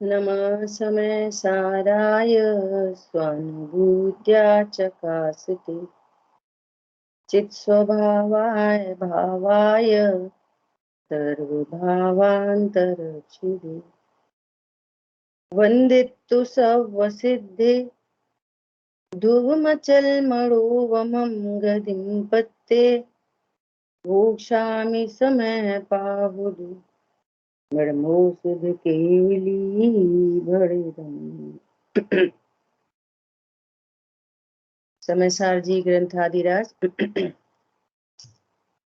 नमः समय साराय स्वानुभूत्या चकासते चित्स्वभावाय भावाय सर्वभावान्तरचिदे वन्दितु सर्वसिद्धे धुवमचलमणोवमं गतिं पत्ते मोक्षामि समय पाहुदु मर्मो सुध केवली भड़िदम। समय सार जी ग्रंथादिराज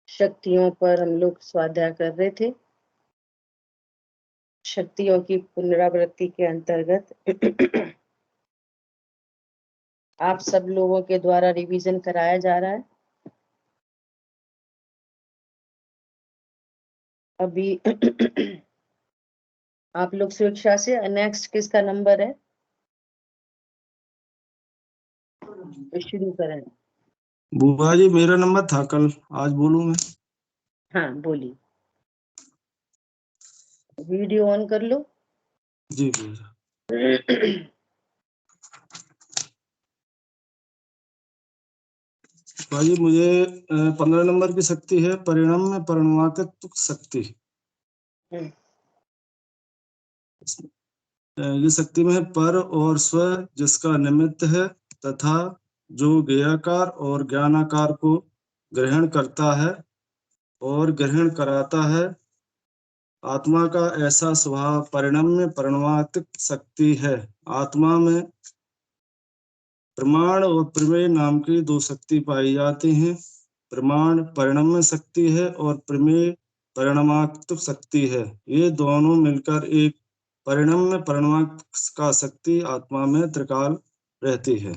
शक्तियों पर हम लोग स्वाध्याय कर रहे थे। शक्तियों की पुनरावृत्ति के अंतर्गत आप सब लोगों के द्वारा रिवीजन कराया जा रहा है। अभी आप लोग स्वेच्छा से नेक्स्ट किसका नंबर है तो शुरू करें। बुआ जी मेरा नंबर था कल, आज बोलूं मैं? हाँ बोलिए, वीडियो ऑन कर लो। जी बुआ। भाई मुझे 15 नंबर की शक्ति है परिणाम में परिणामात्मक शक्ति। ये शक्ति में है पर और स्व जिसका निमित्त है तथा जो ज्ञेयाकार और ज्ञानाकार को ग्रहण करता है और ग्रहण कराता है। आत्मा का ऐसा स्वभाव परिणाम में परिणामात्मक शक्ति है। आत्मा में प्रमाण और प्रमेय नाम की दो शक्ति पाई जाती हैं। प्रमाण परिणाम शक्ति है और प्रमेय परिणामात्मक शक्ति है। ये दोनों मिलकर एक परिणाम में परिणामात्मक का शक्ति आत्मा में त्रिकाल रहती है।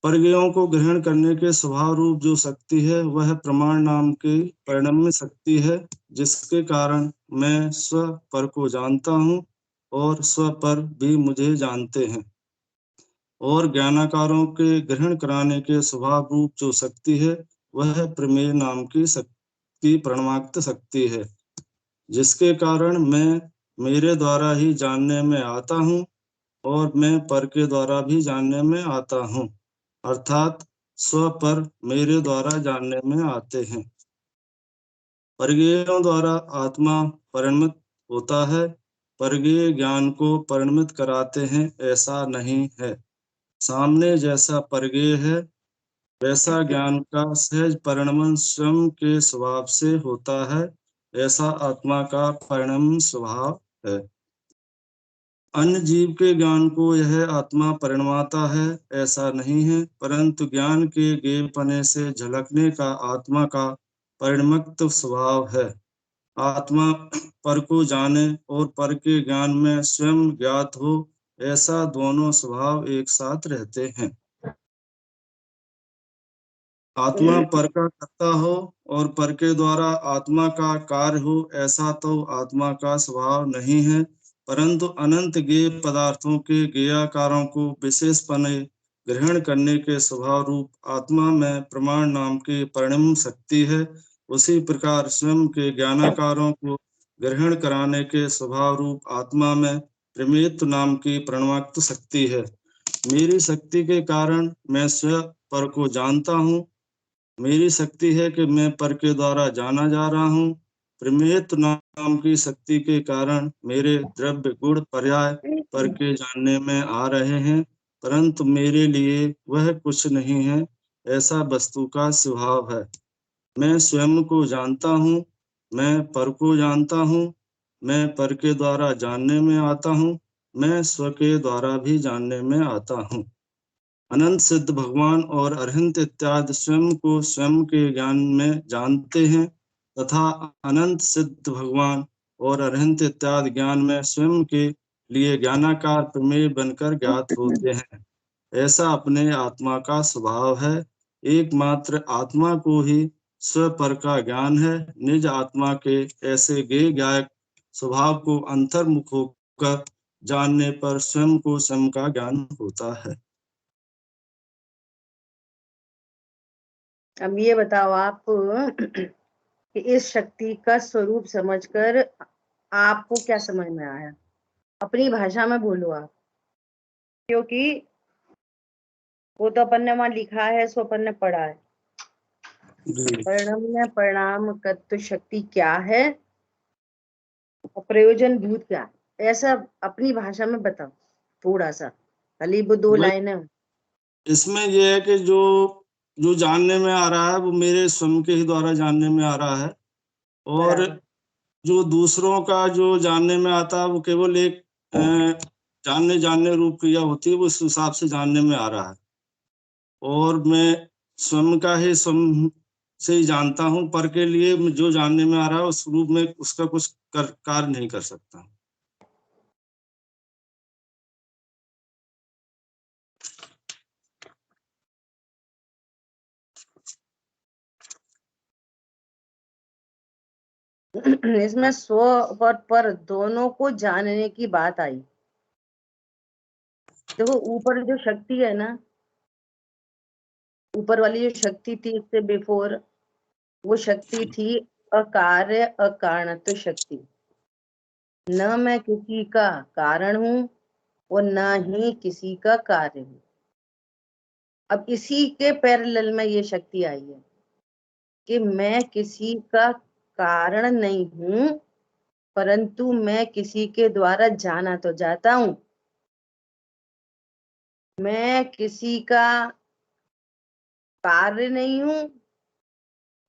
परज्ञों को ग्रहण करने के स्वभाव रूप जो शक्ति है वह प्रमाण नाम की परिणाम शक्ति है, जिसके कारण मैं स्व पर को जानता हूँ और स्व पर भी मुझे जानते हैं। और ज्ञानाकारों के ग्रहण कराने के स्वभाव रूप जो शक्ति है वह प्रमेय नाम की शक्ति परिणामात्मक शक्ति है, जिसके कारण मैं मेरे द्वारा ही जानने में आता हूँ और मैं पर के द्वारा भी जानने में आता हूँ, अर्थात स्व पर मेरे द्वारा जानने में आते हैं। परज्ञेयों द्वारा आत्मा परिणमित होता है, परज्ञेय ज्ञान को परिणमित कराते हैं ऐसा नहीं है। सामने जैसा परज्ञेय है वैसा ज्ञान का सहज परिणमन स्वयं के स्वभाव से होता है, ऐसा आत्मा का परिणम स्वभाव है। अन्य जीव के ज्ञान को यह आत्मा परिणमाता है ऐसा नहीं है, परंतु ज्ञान के ज्ञेयपने से झलकने का आत्मा का परिणमत्व स्वभाव है। आत्मा पर को जाने और पर के ज्ञान में स्वयं ज्ञात हो ऐसा दोनों स्वभाव एक साथ रहते हैं। आत्मा पर का करता हो और पर के द्वारा आत्मा का कार्य हो ऐसा तो आत्मा का स्वभाव नहीं है, परंतु अनंत ज्ञेय पदार्थों के ज्ञेयाकारों को विशेषपने ग्रहण करने के स्वभाव रूप आत्मा में प्रमाण नाम की परिणाम शक्ति है। उसी प्रकार स्वयं के ज्ञानाकारों को ग्रहण कराने के स्वभाव रूप आत्मा में प्रमेयत्व नाम की परिणामात्मक शक्ति है। मेरी शक्ति के कारण मैं स्वयं पर को जानता हूँ। मेरी शक्ति है कि मैं पर के द्वारा जाना जा रहा हूँ। प्रमेयत्व नाम की शक्ति के कारण मेरे द्रव्य गुण पर्याय पर के जानने में आ रहे हैं, परंतु मेरे लिए वह कुछ नहीं है, ऐसा वस्तु का स्वभाव है। मैं स्वयं को जानता हूँ, मैं पर को जानता हूँ, मैं पर के द्वारा जानने में आता हूँ, मैं स्व के द्वारा भी जानने में आता हूँ। अनंत सिद्ध भगवान और अरहंत इत्यादि स्वयं को स्वयं के ज्ञान में जानते हैं तथा अनंत सिद्ध भगवान और अरहंत इत्यादि ज्ञान में स्वयं के लिए ज्ञानाकार प्रमेय बनकर ज्ञात होते हैं। ऐसा अपने आत्मा का स्वभाव है। एकमात्र आत्मा को ही स्व पर का ज्ञान है। निज आत्मा के ऐसे ज्ञेय ज्ञायक स्वभाव को अंतर्मुख होकर जानने पर स्वयं को स्वयं का ज्ञान होता है। अब ये बताओ आप कि इस शक्ति का स्वरूप समझकर आपको क्या समझ में आया। अपनी भाषा में बोलो आप, क्योंकि वो तो अपन ने वहां लिखा है, सो अपन ने पढ़ा है। जी। परिणम्य परिणाम तत्व शक्ति क्या है और प्रयोजन भूत क्या है, ऐसा अपनी भाषा में बताओ थोड़ा सा, खाली वो 2 वही लाइनें। इसमें ये है कि जो जो जानने में आ रहा है वो मेरे स्वयं के ही द्वारा जानने में आ रहा है, और बराबर। जो दूसरों का जो जानने में आता है वो केवल एक जानने जानने रूप क्रिया होती है, वो उस हिसाब से जानने में आ रहा है। और मैं स्वयं का ही स्वयं से ही जानता हूँ, पर के लिए जो जानने में आ रहा है उस रूप में उसका कुछ कार्य नहीं कर सकता। इसमें स्व और पर दोनों को जानने की बात आई। देखो ऊपर जो शक्ति है ना, ऊपर वाली जो शक्ति थी इससे बिफोर, वो शक्ति थी अकार्य अकारणत्व शक्ति। न मैं किसी का कारण हूं और न ही किसी का कार्य हूं। अब इसी के पैरेलल में ये शक्ति आई है कि मैं किसी का कारण नहीं हूं, परंतु मैं किसी के द्वारा जाना तो जाता हूं। मैं किसी का कार्य नहीं हूं,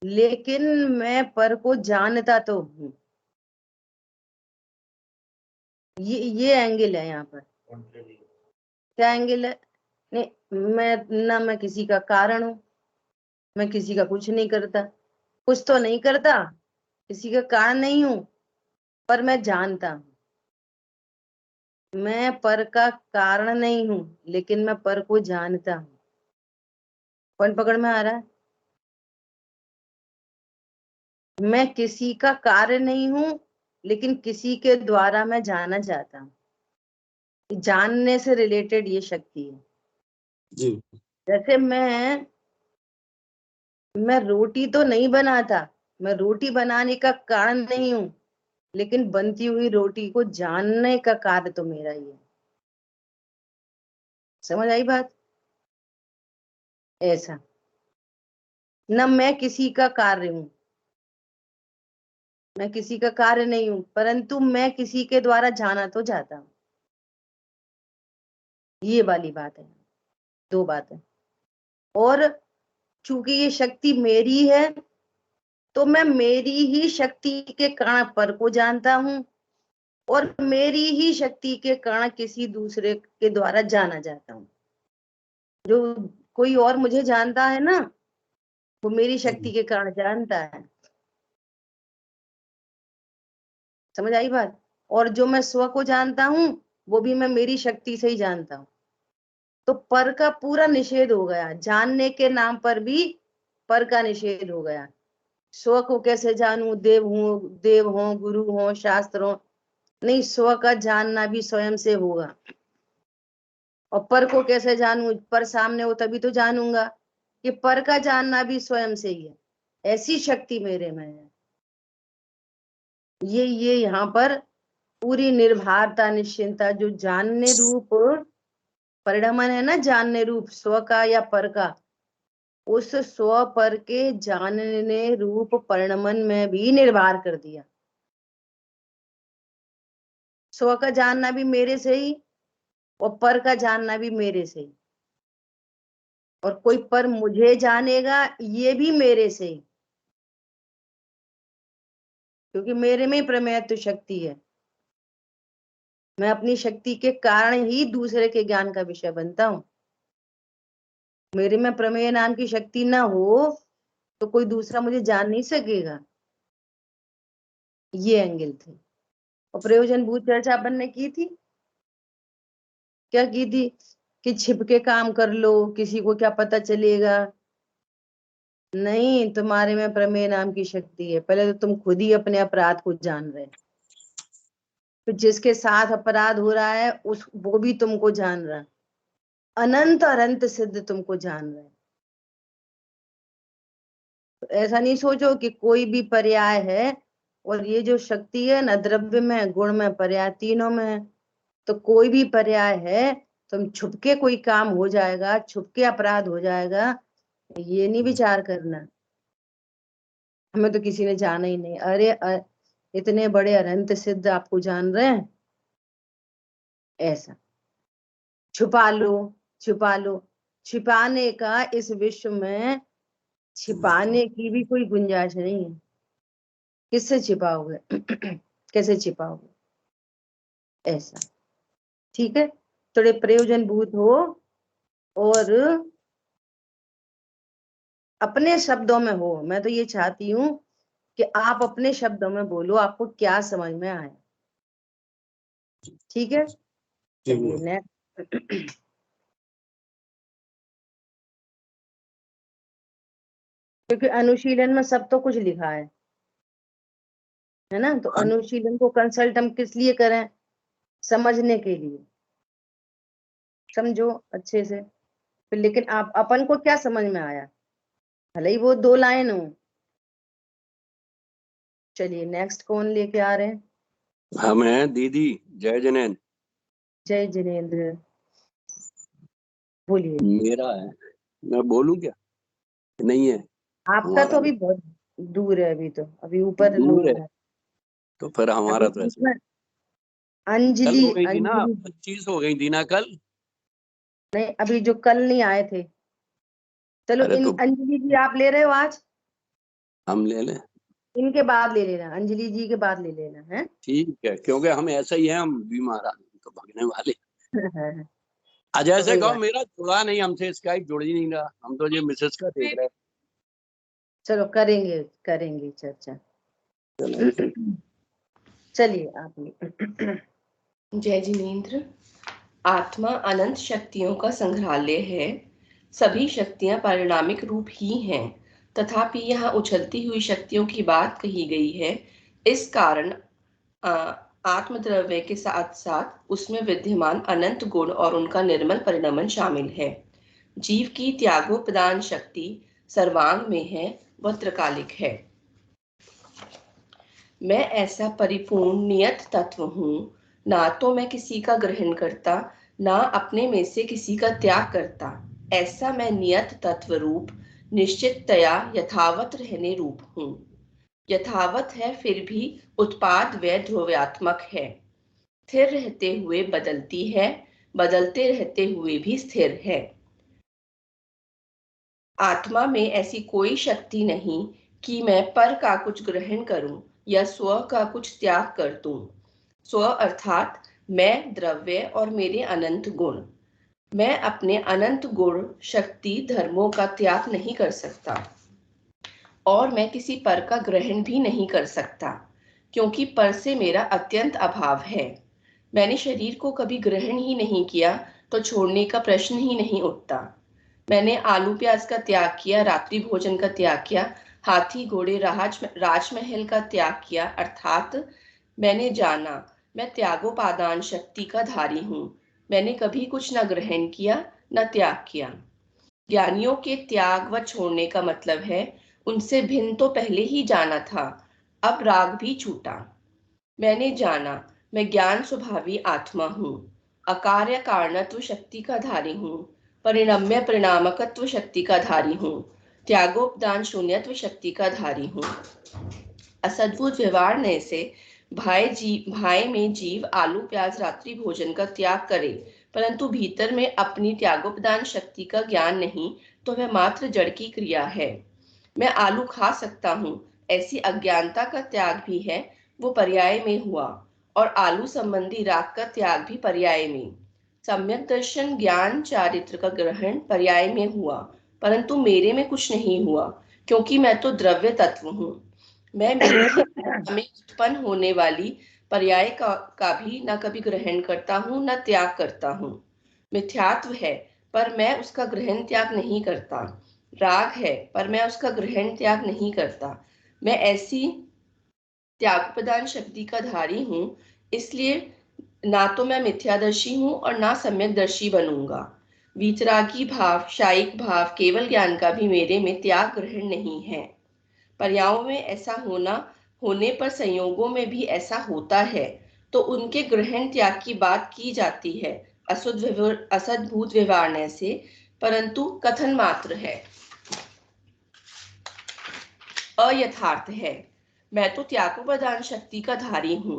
लेकिन मैं पर को जानता तो हूं। ये एंगल है यहाँ पर। क्या एंगल है? नहीं, मैं किसी का कारण हूं, मैं किसी का कुछ नहीं करता, कुछ तो नहीं करता, किसी का कारण नहीं हूं, पर मैं जानता हूं। मैं पर का कारण नहीं हूं, लेकिन मैं पर को जानता हूं। पॉइंट पकड़ में आ रहा है? मैं किसी का कार्य नहीं हूं, लेकिन किसी के द्वारा मैं जाना चाहता हूं। जानने से रिलेटेड ये शक्ति है। जी। जैसे मैं रोटी तो नहीं बनाता, मैं रोटी बनाने का कारण नहीं हूं, लेकिन बनती हुई रोटी को जानने का कार्य तो मेरा ही है। समझ आई बात? ऐसा न मैं किसी का कार्य हूं, मैं किसी का कार्य नहीं हूं, परंतु मैं किसी के द्वारा जाना तो जाता हूं। ये वाली बात है, 2 बातें। और चूंकि ये शक्ति मेरी है, तो मैं मेरी ही शक्ति के कारण पर को जानता हूं, और मेरी ही शक्ति के कारण किसी दूसरे के द्वारा जाना जाता हूं। जो कोई और मुझे जानता है ना, वो मेरी शक्ति के कारण जानता है। समझ आई बात? और जो मैं स्व को जानता हूं, वो भी मैं मेरी शक्ति से ही जानता हूं। तो पर का पूरा निषेध हो गया, जानने के नाम पर भी पर का निषेध हो गया। स्व को कैसे जानूं? देव हो, गुरु हो, शास्त्र हो, नहीं, स्व का जानना भी स्वयं से होगा। और पर को कैसे जानूं? पर सामने हो तभी तो जानूंगा। कि पर का जानना भी स्वयं से ही है, ऐसी शक्ति मेरे में है। ये यहाँ पर पूरी निर्भरता, निश्चिंता, जो जानने रूप परिणमन है ना, जानने रूप स्व का या पर का, उस स्व पर के जानने रूप परिणमन में भी निर्भर कर दिया। स्व का जानना भी मेरे से ही, और पर का जानना भी मेरे से ही। और कोई पर मुझे जानेगा, ये भी मेरे से ही, क्योंकि मेरे में प्रमेयत्व शक्ति है। मैं अपनी शक्ति के कारण ही दूसरे के ज्ञान का विषय बनता हूं। मेरे में प्रमेय नाम की शक्ति ना हो तो कोई दूसरा मुझे जान नहीं सकेगा। ये एंगल थे। और प्रयोजन भूत चर्चा अपन ने की थी। क्या की थी? कि छिप के काम कर लो, किसी को क्या पता चलेगा। नहीं, तुम्हारे में प्रमेय नाम की शक्ति है। पहले तो तुम खुद ही अपने अपराध को जान रहे, फिर जिसके साथ अपराध हो रहा है उस वो भी तुमको जान रहा, अनंत और अंत सिद्ध तुमको जान रहे। तो ऐसा नहीं सोचो कि कोई भी पर्याय है। और ये जो शक्ति है ना, द्रव्य में, गुण में, पर्याय तीनों में है। तो कोई भी पर्याय है तो छुपके कोई काम हो जाएगा, छुपके अपराध हो जाएगा, ये नहीं विचार करना। हमें तो किसी ने जाना ही नहीं। अरे इतने बड़े अनंत सिद्ध आपको जान रहे हैं, ऐसा छुपा लो, छुपा लो। छिपाने का इस विश्व में छिपाने की भी कोई गुंजाइश नहीं है। किससे छिपाओगे? कैसे छिपाओगे? ऐसा, ठीक है। थोड़े प्रयोजनभूत हो और अपने शब्दों में हो। मैं तो ये चाहती हूँ कि आप अपने शब्दों में बोलो, आपको क्या समझ में आया। ठीक है, चलिए नेक्स्ट। क्योंकि अनुशीलन में सब तो कुछ लिखा है ना। तो अनुशीलन को कंसल्ट हम किस लिए करें? समझने के लिए। समझो अच्छे से फिर। लेकिन आप अपन को क्या समझ में आया, भले ही वो 2 लाइन हो। चलिए नेक्स्ट कौन लेके आ रहे हैं? हम हैं दीदी। जय जिनेन्द्र। जय जिनेन्द्र, बोलिए। मेरा है, मैं बोलूं क्या? नहीं है आपका तो अभी बहुत दूर है, अभी तो अभी ऊपर दूर लोग है, हैं। तो फिर हमारा तो ऐसे कल अंजलि, हो गई थी ना, अंजलि 25 हो गई थी ना कल। नहीं, अभी जो कल नहीं आए थे। चलो अरे इन तो अंजलि जी आप ले रहे हो आज? हम ले लें। इनके बाद ले लेना, अंजलि जी के बाद ले लेना है। ठीक है, क्योंकि हम ऐसा ही हैं, हम बीमार आदमी तो भागने वाले। अजय से कोई कहो बात, मेरा जुड़ा नहीं, हमसे स्काइप जुड़ ही नहीं रहा, हम तो ये मिसेस का देख रहे चलो करेंगे करेंगे चर्चा। चलिए आप। जय जिनेन्द्र। आत्मा अनंत शक्तियों का संग्रहालय है। सभी शक्तियां परिणामिक रूप ही हैं, तथापि यहाँ उछलती हुई शक्तियों की बात कही गई है। इस कारण आत्मद्रव्य के साथ साथ उसमें विद्यमान अनंत गुण और उनका निर्मल परिणमन शामिल है। जीव की त्यागोपदान शक्ति सर्वांग में है, वह त्रिकालिक है। मैं ऐसा परिपूर्ण नियत तत्व हूँ, ना तो मैं किसी का ग्रहण करता, ना अपने में से किसी का त्याग करता। ऐसा मैं नियत तत्व रूप निश्चिततया यथावत रहने रूप हूँ। यथावत है फिर भी उत्पाद व ध्रुवात्मक है। स्थिर रहते हुए बदलती है, बदलते रहते हुए भी स्थिर है। आत्मा में ऐसी कोई शक्ति नहीं कि मैं पर का कुछ ग्रहण करूं या स्व का कुछ त्याग कर दूं। स्व अर्थात मैं, द्रव्य और मेरे अनंत गुण। मैं अपने अनंत गुण, शक्ति, धर्मों का त्याग नहीं कर सकता और मैं किसी पर का ग्रहण भी नहीं कर सकता, क्योंकि पर से मेरा अत्यंत अभाव है। मैंने शरीर को कभी ग्रहण ही नहीं किया तो छोड़ने का प्रश्न ही नहीं उठता। मैंने आलू प्याज का त्याग किया, रात्रि भोजन का त्याग किया, हाथी घोड़े राजमहल का त्याग किया, अर्थात मैंने जाना मैं त्यागोपादान शक्ति का धारी हूँ। मैंने कभी कुछ न ग्रहण किया न त्याग किया। ज्ञानियों के त्याग व छोड़ने का मतलब है उनसे भिन्न तो पहले ही जाना था, अब राग भी छूटा। मैंने जाना मैं ज्ञान स्वभावी आत्मा हूँ, अकार्य कारणत्व शक्ति का धारी हूँ, परिणम्य परिणामकत्व शक्ति का धारी हूँ, त्यागोपदान शून्यत्व शक्ति का धारी हूँ। असद्भुत व्यवहार से भाई में जीव आलू प्याज रात्रि भोजन का त्याग करे, परंतु भीतर में अपनी त्यागोपदान शक्ति का ज्ञान नहीं, तो वह मात्र जड़ की क्रिया है। मैं आलू खा सकता हूँ, ऐसी अज्ञानता का त्याग भी है, वो पर्याय में हुआ, और आलू संबंधी राग का त्याग भी पर्याय में। सम्यक दर्शन ज्ञान चारित्र का ग्रहण पर्याय में हुआ, परंतु मेरे में कुछ नहीं हुआ, क्योंकि मैं तो द्रव्य तत्व हूँ। मैं में उत्पन्न होने वाली पर्याय का भी न कभी ग्रहण करता हूँ न त्याग करता हूँ। मिथ्यात्व है पर मैं उसका ग्रहण त्याग नहीं करता। राग है पर मैं उसका ग्रहण त्याग नहीं करता। मैं ऐसी त्यागोपदान शक्ति का धारी हूँ, इसलिए ना तो मैं मिथ्यादर्शी हूँ और ना सम्यकदर्शी बनूंगा। वीतरागी भाव, शायिक भाव, केवल ज्ञान का भी मेरे में त्याग ग्रहण नहीं है। पर्यायों में ऐसा होने पर संयोगों में भी ऐसा होता है, तो उनके ग्रहण त्याग की बात की जाती है असद्भूत व्यवहार से, परंतु कथन मात्र है, अयथार्थ है। मैं तो त्यागोपादान शक्ति का धारी हूँ।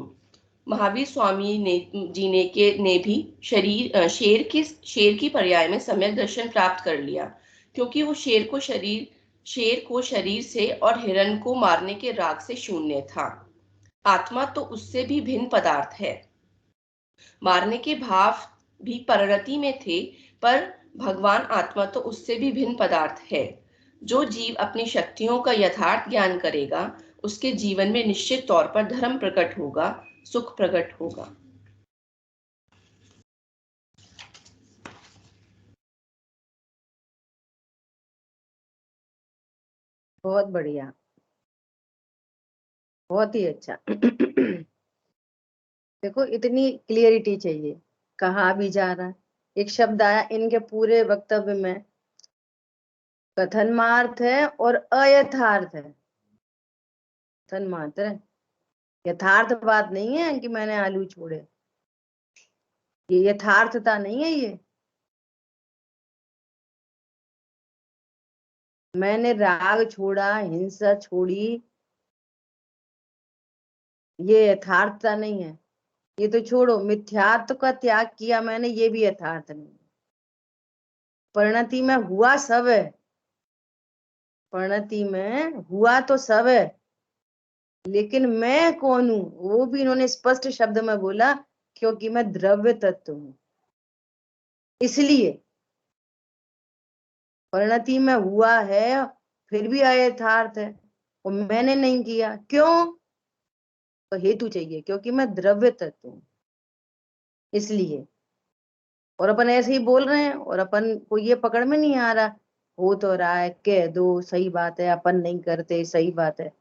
महावीर स्वामी ने भी शेर की पर्याय में सम्यक दर्शन प्राप्त कर लिया, क्योंकि वो शेर को शरीर से और हिरण को मारने के राग से शून्य था। आत्मा तो उससे भी भिन्न पदार्थ है। मारने के भाव भी परिणति में थे, पर भगवान आत्मा तो उससे भी भिन्न पदार्थ है। जो जीव अपनी शक्तियों का यथार्थ ज्ञान करेगा, उसके जीवन में निश्चित तौर पर धर्म प्रकट होगा, सुख प्रकट होगा। बहुत बढ़िया, बहुत ही अच्छा। देखो, इतनी क्लियरिटी चाहिए, कहा भी जा रहा है। एक शब्द आया इनके पूरे वक्तव्य में, कथन मात्र है और अयथार्थ है। कथन मात्र है, यथार्थ बात नहीं है कि मैंने आलू छोड़े, ये यथार्थता नहीं है। ये मैंने राग छोड़ा, हिंसा छोड़ी, ये यथार्थता नहीं है। ये तो छोड़ो, मिथ्यात्व का त्याग किया मैंने, ये भी यथार्थ नहीं है। परिणति में हुआ सब है, परिणति में हुआ तो सब है, लेकिन मैं कौन हूं वो भी इन्होंने स्पष्ट शब्द में बोला, क्योंकि मैं द्रव्य तत्व हूं। इसलिए परिणति में हुआ है, फिर भी अयथार्थ है, और मैंने नहीं किया। क्यों? तो हेतु चाहिए, क्योंकि मैं द्रव्य तत्व हूं, इसलिए। और अपन ऐसे ही बोल रहे हैं, और अपन को ये पकड़ में नहीं आ रहा, हो तो रहा है, कह दो सही बात है, अपन नहीं करते सही बात है,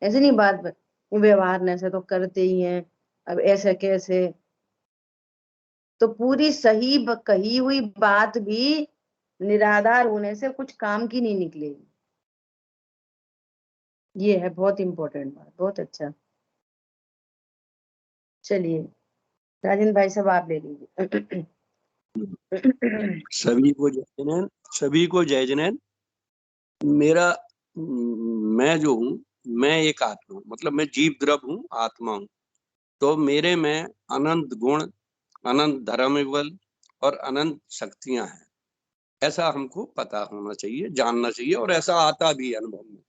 ऐसे नहीं बात। व्यवहार ने से तो करते ही हैं, अब ऐसे कैसे? तो पूरी सही कही हुई बात भी निराधार होने से कुछ काम की नहीं निकलेगी। ये है बहुत इंपॉर्टेंट बात। बहुत अच्छा, चलिए राजेंद्र भाई साहब आप ले लीजिए। सभी को जय जैन, सभी को जय जैन। मेरा मैं जो हूँ, मैं एक आत्मा, मतलब मैं जीव द्रव हूँ, आत्मा हूँ। तो मेरे में अनंत गुण, अनंत धर्म बल और अनंत शक्तियां हैं। ऐसा हमको पता होना चाहिए, जानना चाहिए, और ऐसा आता भी अनुभव में।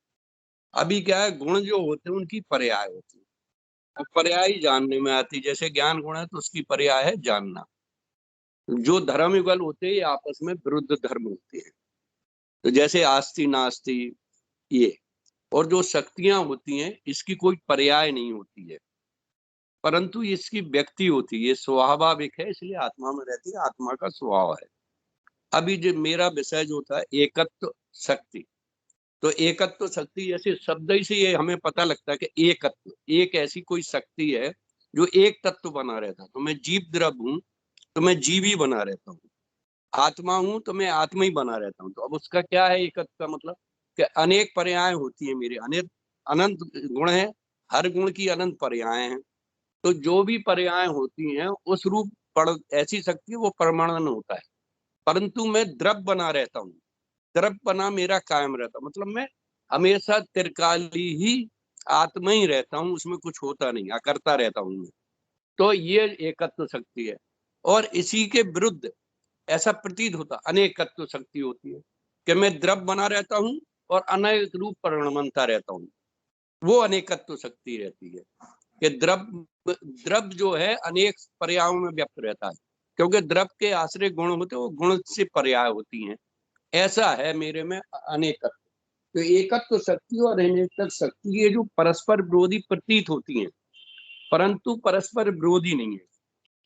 अभी क्या है, गुण जो होते हैं उनकी पर्याय होती है, और पर्याय जानने में आती। जैसे ज्ञान गुण है तो उसकी पर्याय है जानना। जो धर्म युगल होते हैं आपस में विरुद्ध धर्म होते हैं, तो जैसे आस्ति नास्ति ये। और जो शक्तियां होती हैं इसकी कोई पर्याय नहीं होती है, परंतु इसकी व्यक्ति होती है, ये स्वाभाविक है, इसलिए आत्मा में रहती है, आत्मा का स्वभाव है। अभी जो मेरा विषय जो था एकत्व शक्ति, तो एकत्व शक्ति जैसे शब्द ही से ये हमें पता लगता है कि एकत्व, एक ऐसी कोई शक्ति है जो एक तत्व बना रहता है। तो मैं जीव द्रव हूँ तो मैं जीव ही बना रहता हूँ, आत्मा हूं तो मैं आत्मा ही बना रहता हूँ। तो अब उसका क्या है एकत्व का मतलब, कि अनेक पर्याय होती है मेरे, अनेक अनंत गुण है, हर गुण की अनंत पर्याय हैं। तो जो भी पर्याय होती हैं उस रूप ऐसी शक्ति वो परमाणु होता है, परंतु मैं द्रव बना रहता हूँ, द्रव बना मेरा कायम रहता, मतलब मैं हमेशा त्रिकाली ही आत्मा ही रहता हूँ, उसमें कुछ होता नहीं, अकर्ता रहता हूँ मैं। तो ये एकत्व शक्ति है। और इसी के विरुद्ध ऐसा प्रतीत होता अनेकत्व शक्ति होती है, कि मैं द्रव बना रहता हूँ और अनेक रूप परिणमता रहता हूँ, वो अनेकत्व शक्ति रहती है। कि द्रव जो है अनेक पर्यायों में व्यक्त रहता है, क्योंकि द्रव के आश्रय गुण होते हैं, वो गुण से पर्याय होती हैं। ऐसा है मेरे में अनेकत्व। तो एकत्व शक्ति और अनेकत्व शक्ति ये जो परस्पर विरोधी प्रतीत होती हैं, परंतु परस्पर विरोधी नहीं है।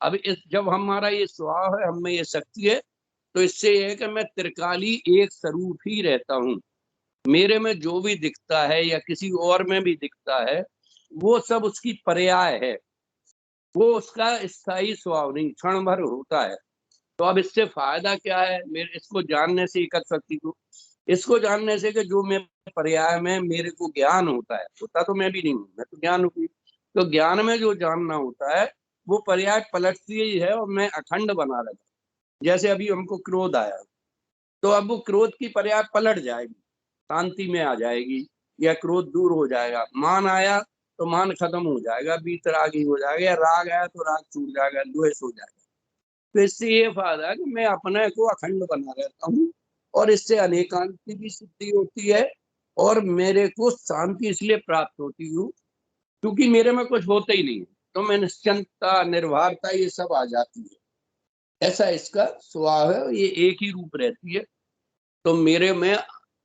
अब जब हमारा ये स्वभाव है, हम में ये शक्ति है, तो इससे यह है कि मैं त्रिकाली एक स्वरूप ही रहता हूँ। मेरे में जो भी दिखता है या किसी और में भी दिखता है, वो सब उसकी पर्याय है, वो उसका स्थायी स्वभाव नहीं, क्षण भर होता है। तो अब इससे फायदा क्या है मेरे, इसको जानने से, एक शक्ति को इसको जानने से, कि जो मेरे पर्याय में मेरे को ज्ञान होता है, होता तो मैं भी नहीं हूँ, मैं तो ज्ञान हूँ। तो ज्ञान में जो जानना होता है वो पर्याय पलटती ही है और मैं अखंड बना रहता हूँ। जैसे अभी हमको क्रोध आया, तो अब वो क्रोध की पर्याय पलट जाएगी, शांति में आ जाएगी या क्रोध दूर हो जाएगा। मान आया तो मान खत्म हो जाएगा, बीतरागी हो जाएगा, या राग आया तो राग छूट जाएगा, द्वेष हो जाएगा। तो इससे ये फायदा है कि मैं अपने को अखंड बना रहता हूँ और इससे अनेकांत की भी सिद्धि होती है और मेरे को शांति इसलिए प्राप्त होती हूँ क्योंकि मेरे में कुछ होता ही नहीं है, तो मैं निश्चिंतता, निर्भरता ये सब आ जाती है। ऐसा इसका स्वभाव है, ये एक ही रूप रहती है। तो मेरे में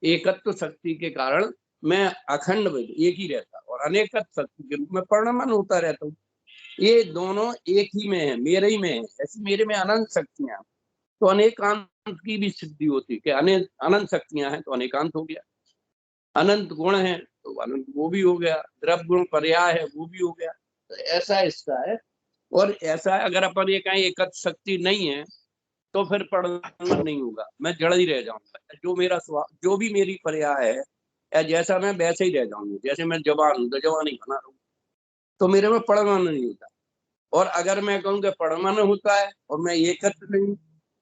एकत्व शक्ति के कारण मैं अखंड एक ही रहता और अनेकत्व शक्ति के रूप में परिणमन होता रहता हूँ। ये दोनों एक ही में है, मेरे ही में है। ऐसी मेरे में अनंत शक्तियां, तो अनेकांत की भी सिद्धि होती है कि अनंत शक्तियां हैं तो अनेकांत हो गया। अनंत गुण है तो अनंत वो भी हो गया, द्रव्य गुण पर्याय है वो भी हो गया। तो ऐसा इसका है। और ऐसा अगर अपन ये कहें एकत्व शक्ति नहीं है तो फिर परिणमन नहीं होगा, मैं जड़ ही रह जाऊंगा। जो मेरा स्वभाव, जो भी मेरी पर्याय है या जैसा मैं वैसे ही रह जाऊंगा। जैसे मैं जवान हूँ तो जवान ही बना रहूँ, तो मेरे में परिणमन नहीं होता। और अगर मैं कहूँ कि परिणमन होता है और मैं एकत्र नहीं,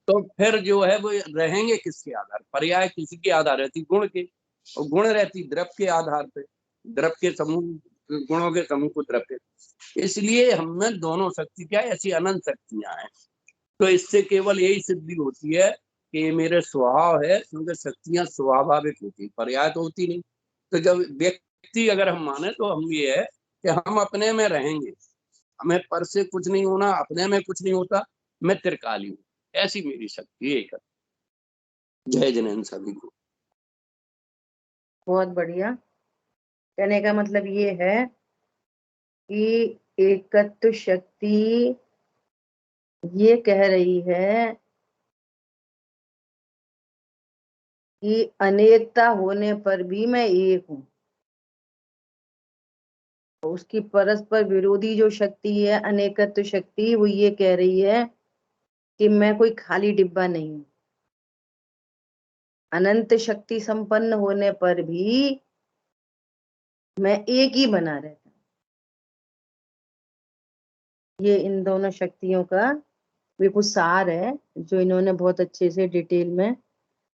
तो फिर जो है वो रहेंगे किसके आधार? पर्याय किसी के आधार रहती? गुण के, और गुण रहती द्रव्य के आधार पे, द्रव्य के समूह, गुणों के समूह को द्रव्य। इसलिए हमें दोनों शक्ति क्या है, ऐसी अनंत शक्तियां हैं। तो इससे केवल यही सिद्धि होती है कि ये मेरे स्वभाव है, क्योंकि शक्तियां स्वाभाविक होती, पर्याय तो होती नहीं। तो जब व्यक्ति अगर हम माने तो हम ये है कि हम अपने में रहेंगे, हमें पर से कुछ नहीं होना, अपने में कुछ नहीं होता, मैं त्रिकाली हूँ। ऐसी मेरी शक्ति एक है। जय जैन सभी को। बहुत बढ़िया। कहने का मतलब ये है कि एकत्व शक्ति ये कह रही है कि अनेकता होने पर भी मैं एक हूं। उसकी परस्पर विरोधी जो शक्ति है अनेकत्व शक्ति, वो ये कह रही है कि मैं कोई खाली डिब्बा नहीं हूं। अनंत शक्ति संपन्न होने पर भी मैं एक ही बना रहता हूं। ये इन दोनों शक्तियों का भी कुछ सार है जो इन्होंने बहुत अच्छे से डिटेल में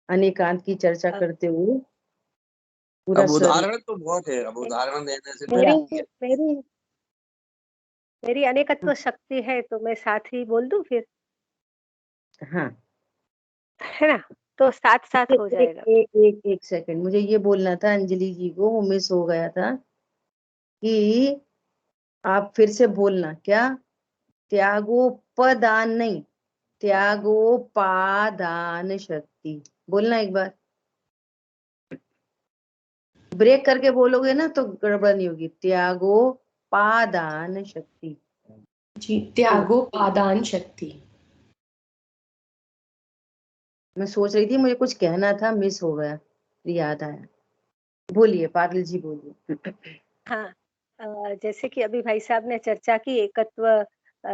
अनेकांत की चर्चा करते हुए पूरा अब स्वरूप। उदाहरण तो बहुत है, अब उदाहरण देने से मेरी है। मेरी मेरी अनेकत्व शक्ति है, तो मैं साथ ही बोल दूं फिर, हाँ, है ना? तो साथ साथ हो जाएगा। एक सेकंड, मुझे ये बोलना था अंजलि जी को, वो मिस हो गया था कि आप फिर से बोलना। क्या? त्यागोपदान नहीं, त्यागोपादान शक्ति बोलना एक बार। ब्रेक करके बोलोगे ना तो गड़बड़ नहीं होगी। त्यागोपादान शक्ति। जी, त्यागोपादान शक्ति। मैं सोच रही थी मुझे कुछ कहना था, मिस हो गया, याद आया। बोलिए पाटिल जी, बोलिए। हाँ, जैसे कि अभी भाई साहब ने चर्चा की एकत्व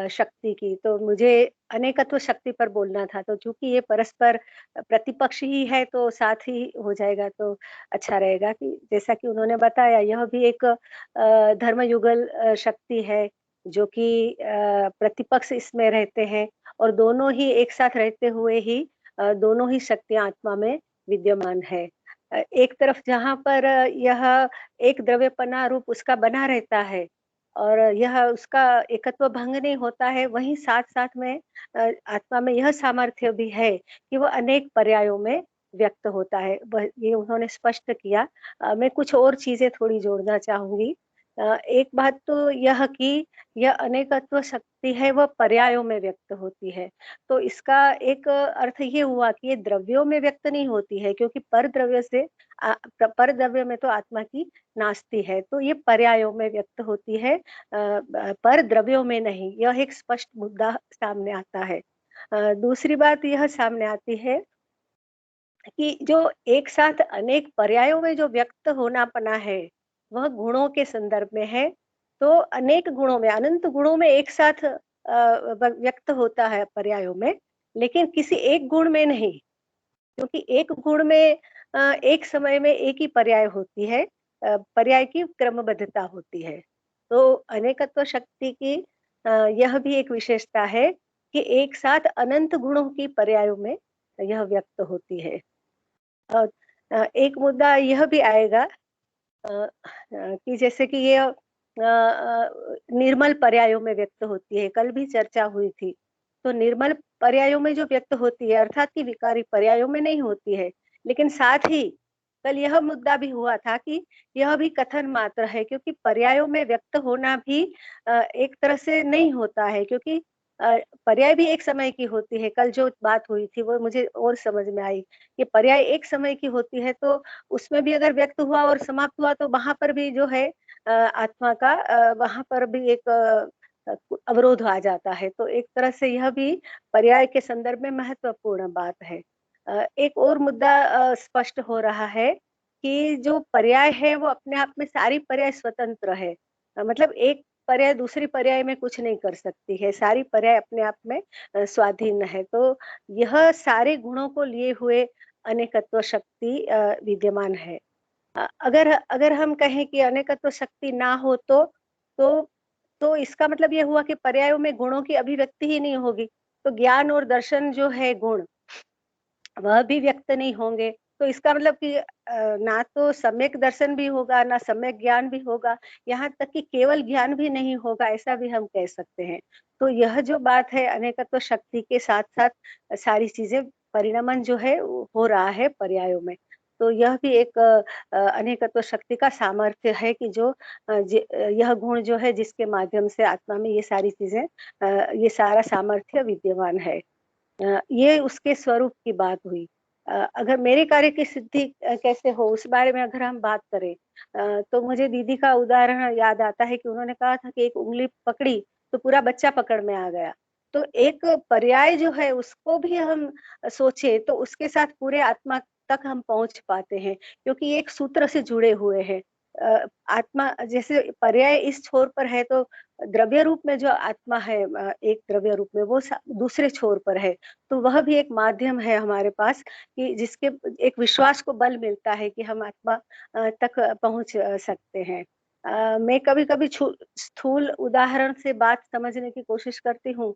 शक्ति की, तो मुझे अनेकत्व शक्ति पर बोलना था। तो चूंकि ये परस्पर प्रतिपक्ष ही है तो साथ ही हो जाएगा तो अच्छा रहेगा। कि जैसा कि उन्होंने बताया, यह भी एक धर्मयुगल शक्ति है जो कि प्रतिपक्ष इसमें रहते हैं और दोनों ही एक साथ रहते हुए ही दोनों ही शक्तियां आत्मा में विद्यमान है। एक तरफ जहाँ पर यह एक द्रव्यपना रूप उसका बना रहता है और यह उसका एकत्व भंग नहीं होता है, वहीं साथ-साथ में आत्मा में यह सामर्थ्य भी है कि वह अनेक पर्यायों में व्यक्त होता है। वह ये उन्होंने स्पष्ट किया। मैं कुछ और चीज़ें थोड़ी जोड़ना चाहूँगी। एक बात तो यह कि यह अनेकत्व शक्ति है, वह पर्यायों में व्यक्त होती है। तो इसका एक अर्थ ये हुआ कि ये द्रव्यों में व्यक्त नहीं होती है, क्योंकि परद्रव्य से परद्रव्य में तो आत्मा की नास्ति है, तो ये पर्यायों में व्यक्त होती है, परद्रव्यों में नहीं। यह एक स्पष्ट मुद्दा सामने आता है। दूसरी बात यह सामने आती है कि जो एक साथ अनेक पर्यायों में जो व्यक्त होनापना है, वह गुणों के संदर्भ में है। तो अनेक गुणों में, अनंत गुणों में एक साथ व्यक्त होता है पर्यायों में, लेकिन किसी एक गुण में नहीं। क्योंकि एक गुण में एक समय में एक ही पर्याय होती है, पर्याय की क्रमबद्धता होती है। तो अनेकत्व शक्ति की यह भी एक विशेषता है कि एक साथ अनंत गुणों की पर्यायों में यह व्यक्त होती है। एक मुद्दा यह भी आएगा कि जैसे कि ये निर्मल पर्यायों में व्यक्त होती है, कल भी चर्चा हुई थी। तो निर्मल पर्यायों में जो व्यक्त होती है अर्थात कि विकारी पर्यायों में नहीं होती है, लेकिन साथ ही कल यह मुद्दा भी हुआ था कि यह भी कथन मात्र है, क्योंकि पर्यायों में व्यक्त होना भी एक तरह से नहीं होता है, क्योंकि पर्याय भी एक समय की होती है। कल जो बात हुई थी वो मुझे और समझ में आई कि पर्याय एक समय की होती है, तो उसमें भी अगर व्यक्त हुआ और समाप्त हुआ तो वहां पर भी जो है आत्मा का वहां पर भी एक अवरोध आ जाता है। तो एक तरह से यह भी पर्याय के संदर्भ में महत्वपूर्ण बात है। एक और मुद्दा स्पष्ट हो रहा है कि जो पर्याय है वो अपने आप में सारी पर्याय स्वतंत्र है। मतलब एक पर्याय दूसरी पर्याय में कुछ नहीं कर सकती है, सारी पर्याय अपने आप में स्वाधीन है। तो यह सारे गुणों को लिए हुए अनेकत्व शक्ति विद्यमान है। अगर अगर हम कहें कि अनेकत्व शक्ति ना हो तो तो इसका मतलब ये हुआ कि पर्यायों में गुणों की अभिव्यक्ति ही नहीं होगी। तो ज्ञान और दर्शन जो है गुण, वह भी व्यक्त नहीं होंगे। तो इसका मतलब कि ना तो सम्यक दर्शन भी होगा, ना सम्यक ज्ञान भी होगा, यहाँ तक कि केवल ज्ञान भी नहीं होगा, ऐसा भी हम कह सकते हैं। तो यह जो बात है अनेकत्व शक्ति के साथ-साथ सारी चीज़ें परिणमन जो है वो हो रहा है पर्यायों में। तो यह भी एक अनेकत्व शक्ति का सामर्थ्य है कि जो यह गुण जो है जिसके माध्यम से आत्मा में ये सारी चीज़ें ये सारा सामर्थ्य विद्यमान है। ये उसके स्वरूप की बात हुई। अगर मेरे कार्य की सिद्धि कैसे हो उस बारे में अगर हम बात करें तो मुझे दीदी का उदाहरण याद आता है कि उन्होंने कहा था कि एक उँगली पकड़ी तो पूरा बच्चा पकड़ में आ गया। तो एक पर्याय जो है उसको भी हम सोचे तो उसके साथ पूरे आत्मा तक हम पहुँच पाते हैं, क्योंकि एक सूत्र से जुड़े हुए हैं। आत्मा जैसे पर्याय इस छोर पर है तो द्रव्य रूप में जो आत्मा है एक द्रव्य रूप में वो दूसरे छोर पर है। तो वह भी एक माध्यम है हमारे पास कि जिसके एक विश्वास को बल मिलता है कि हम आत्मा तक पहुँच सकते हैं। मैं कभी-कभी स्थूल उदाहरण से बात समझने की कोशिश करती हूँ,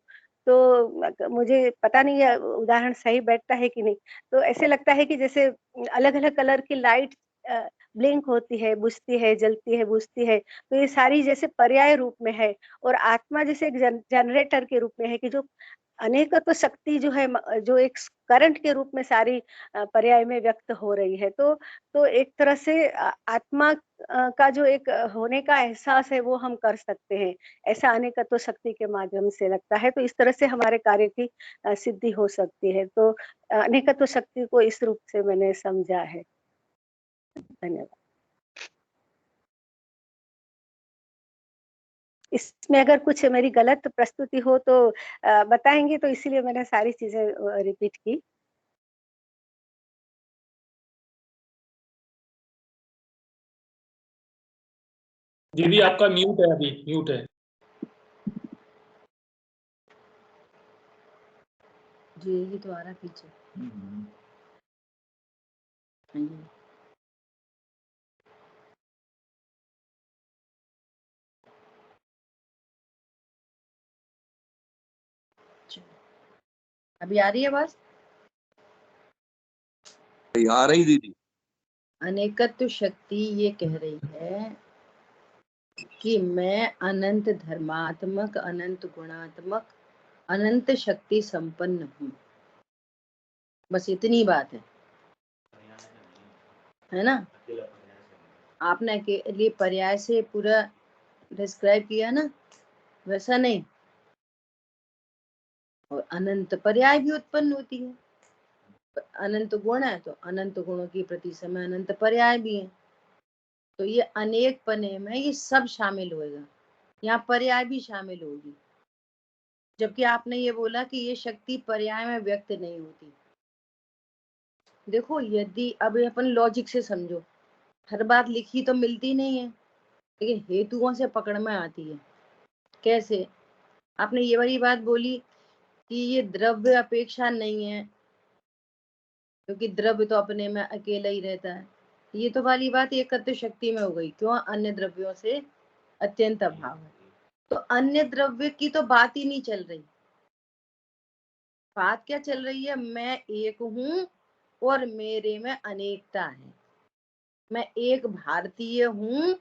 तो मुझे पता नहीं है उदाहरण सही बैठता है कि नहीं। तो ऐसे लगता है कि जैसे अलग-अलग कलर की लाइट ब्लिंक होती है, बुझती है, जलती है, बुझती है। तो ये सारी जैसे पर्याय रूप में है और आत्मा जैसे एक जनरेटर के रूप में है कि जो अनेकत्व शक्ति जो है जो एक करंट के रूप में सारी पर्याय में व्यक्त हो रही है। तो एक तरह से आत्मा का जो एक होने का एहसास है वो हम कर सकते हैं। ऐसा अनेकत्व शक्ति के माध्यम से लगता है। तो इस तरह से हमारे कार्य की सिद्धि हो सकती है। तो अनेकत्व शक्ति को इस रूप से मैंने समझा है। धन्यवाद। इसमें अगर कुछ मेरी गलत प्रस्तुति हो तो बताएँगे, तो इसीलिए मैंने सारी चीज़ें रिपीट की। दीदी आपका म्यूट है, अभी म्यूट है। जी ये तो आ रहा पीछे। अभी आ रही है आवाज? आ रही दीदी। अनेकत्व शक्ति ये कह रही है कि मैं अनंत धर्मात्मक, अनंत गुणात्मक, अनंत शक्ति संपन्न हूँ। बस इतनी बात है ना? आपने अकेले पर्याय से पूरा डिस्क्राइब किया ना, वैसा नहीं। और अनंत पर्याय भी उत्पन्न होती है। अनंत गुण है तो अनंत गुणों की प्रति समय अनंत पर्याय भी है। तो ये अनेक पने में ये सब शामिल होएगा, यहाँ पर्याय भी शामिल होगी। जबकि आपने ये बोला कि ये शक्ति पर्याय में व्यक्त नहीं होती। देखो यदि अब अपन लॉजिक से समझो, हर बात लिखी तो मिलती नहीं है, लेकिन हेतुओं से पकड़ में आती है। कैसे? आपने ये वाली बात बोली कि ये द्रव्य अपेक्षा नहीं है, क्योंकि द्रव्य तो अपने में अकेला ही रहता है। ये तो वाली बात एकत्व शक्ति में हो गई। क्यों? अन्य द्रव्यों से अत्यंत अभाव है। तो अन्य द्रव्य की तो बात ही नहीं चल रही। बात क्या चल रही है? मैं एक हूं और मेरे में अनेकता है। मैं एक भारतीय हूं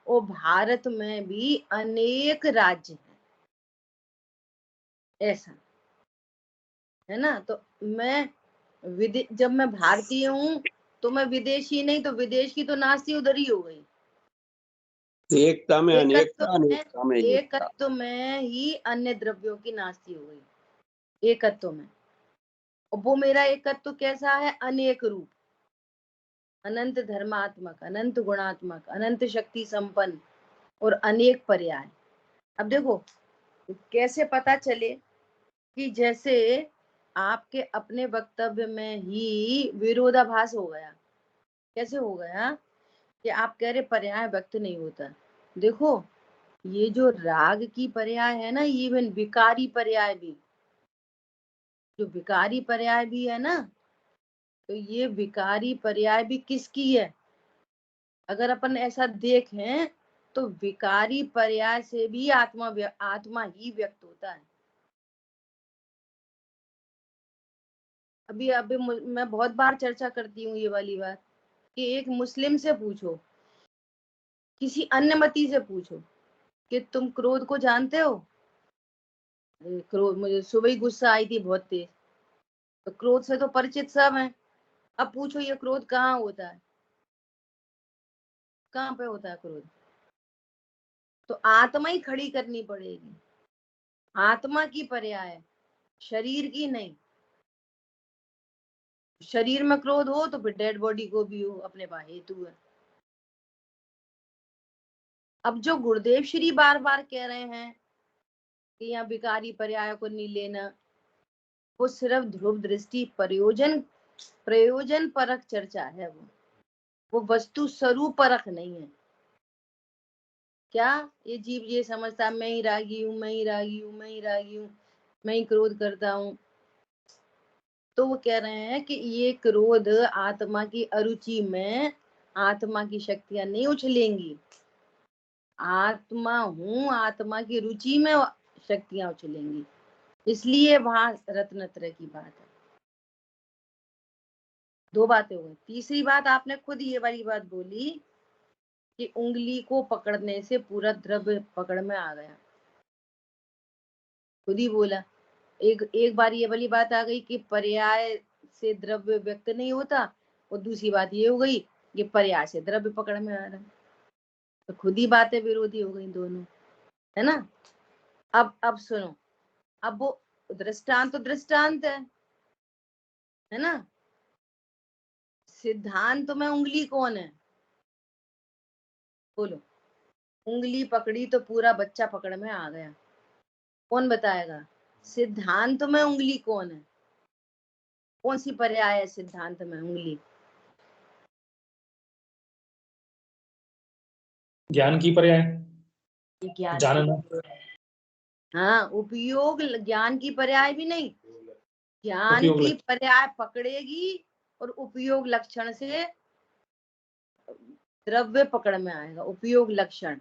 और भारत में भी अनेक राज्य हैं, ऐसा है ना। तो मैं जब मैं भारतीय हूं तो मैं विदेशी नहीं, तो विदेश की तो नास्ती उधर ही हो गई। एकता में अनेकता, अनेकता में एकता। एकत्व में ही अन्य द्रव्यों की नास्ती हो गई, एकत्व में। और वो मेरा एकत्व कैसा है? अनेक रूप, अनंत धर्मात्मक, अनंत गुणात्मक, अनंत शक्ति संपन्न और अनेक पर्याय। अब देखो कैसे पता चले कि जैसे आपके अपने वक्तव्य में ही विरोधाभास हो गया। कैसे हो गया कि आप कह रहे पर्याय व्यक्त नहीं होता। देखो ये जो राग की पर्याय है ना, इवन विकारी पर्याय भी, जो विकारी पर्याय भी है ना, तो ये विकारी पर्याय भी किसकी है? अगर अपन ऐसा देखें तो विकारी पर्याय से भी आत्मा ही व्यक्त होता है। अभी मैं बहुत बार चर्चा करती हूँ ये वाली बात कि एक मुस्लिम से पूछो, किसी अन्य मती से पूछो कि तुम क्रोध को जानते हो? क्रोध, मुझे सुबह ही गुस्सा आई थी बहुत तेज, तो क्रोध से तो परिचित सब हैं। अब पूछो ये क्रोध कहाँ होता है? कहाँ पे होता है क्रोध? तो आत्मा ही खड़ी करनी पड़ेगी। आत्मा की पर्याय, शरीर की नहीं। शरीर में क्रोध हो तो फिर डेड बॉडी को भी हो, अपने पास हेतु है। अब जो गुरुदेव श्री बार बार कह रहे हैं कि यहाँ विकारी पर्याय को नहीं लेना, वो सिर्फ ध्रुव दृष्टि प्रयोजन परक चर्चा है। वो वस्तु स्वरूप परख नहीं है। क्या ये जीव ये समझता मैं ही रागी हूँ, मैं ही रागी हूँ, मैं ही रागी हूँ, मैं ही क्रोध करता हूँ। तो वो कह रहे हैं कि ये क्रोध आत्मा की अरुचि में आत्मा की शक्तियां नहीं उछलेंगी। आत्मा हूँ, आत्मा की रुचि में शक्तियां उछलेंगी, इसलिए वहां रत्नत्रय की बात है। दो बातें हो गई। तीसरी बात आपने खुद ये वाली बात बोली कि उंगली को पकड़ने से पूरा द्रव्य पकड़ में आ गया। खुद ही बोला। एक बार ये वाली बात आ गई कि पर्याय से द्रव्य व्यक्त नहीं होता, और दूसरी बात ये हो गई कि पर्याय से द्रव्य पकड़ में आ रहा है। तो खुद ही बातें विरोधी हो गई दोनों, है ना। अब सुनो, अब वो दृष्टांत तो दृष्टांत है ना। सिद्धांत में उंगली कौन है? बोलो। उंगली पकड़ी तो पूरा बच्चा पकड़ में आ गया। कौन बताएगा सिद्धांत में उंगली कौन है? कौन सी पर्याय है सिद्धांत में उंगली? ज्ञान की पर्याय, ज्ञान जानना। हाँ, उपयोग ज्ञान की पर्याय भी नहीं, ज्ञान उपयोग की पर्याय पकड़ेगी और उपयोग लक्षण से द्रव्य पकड़ में आएगा। उपयोग लक्षण,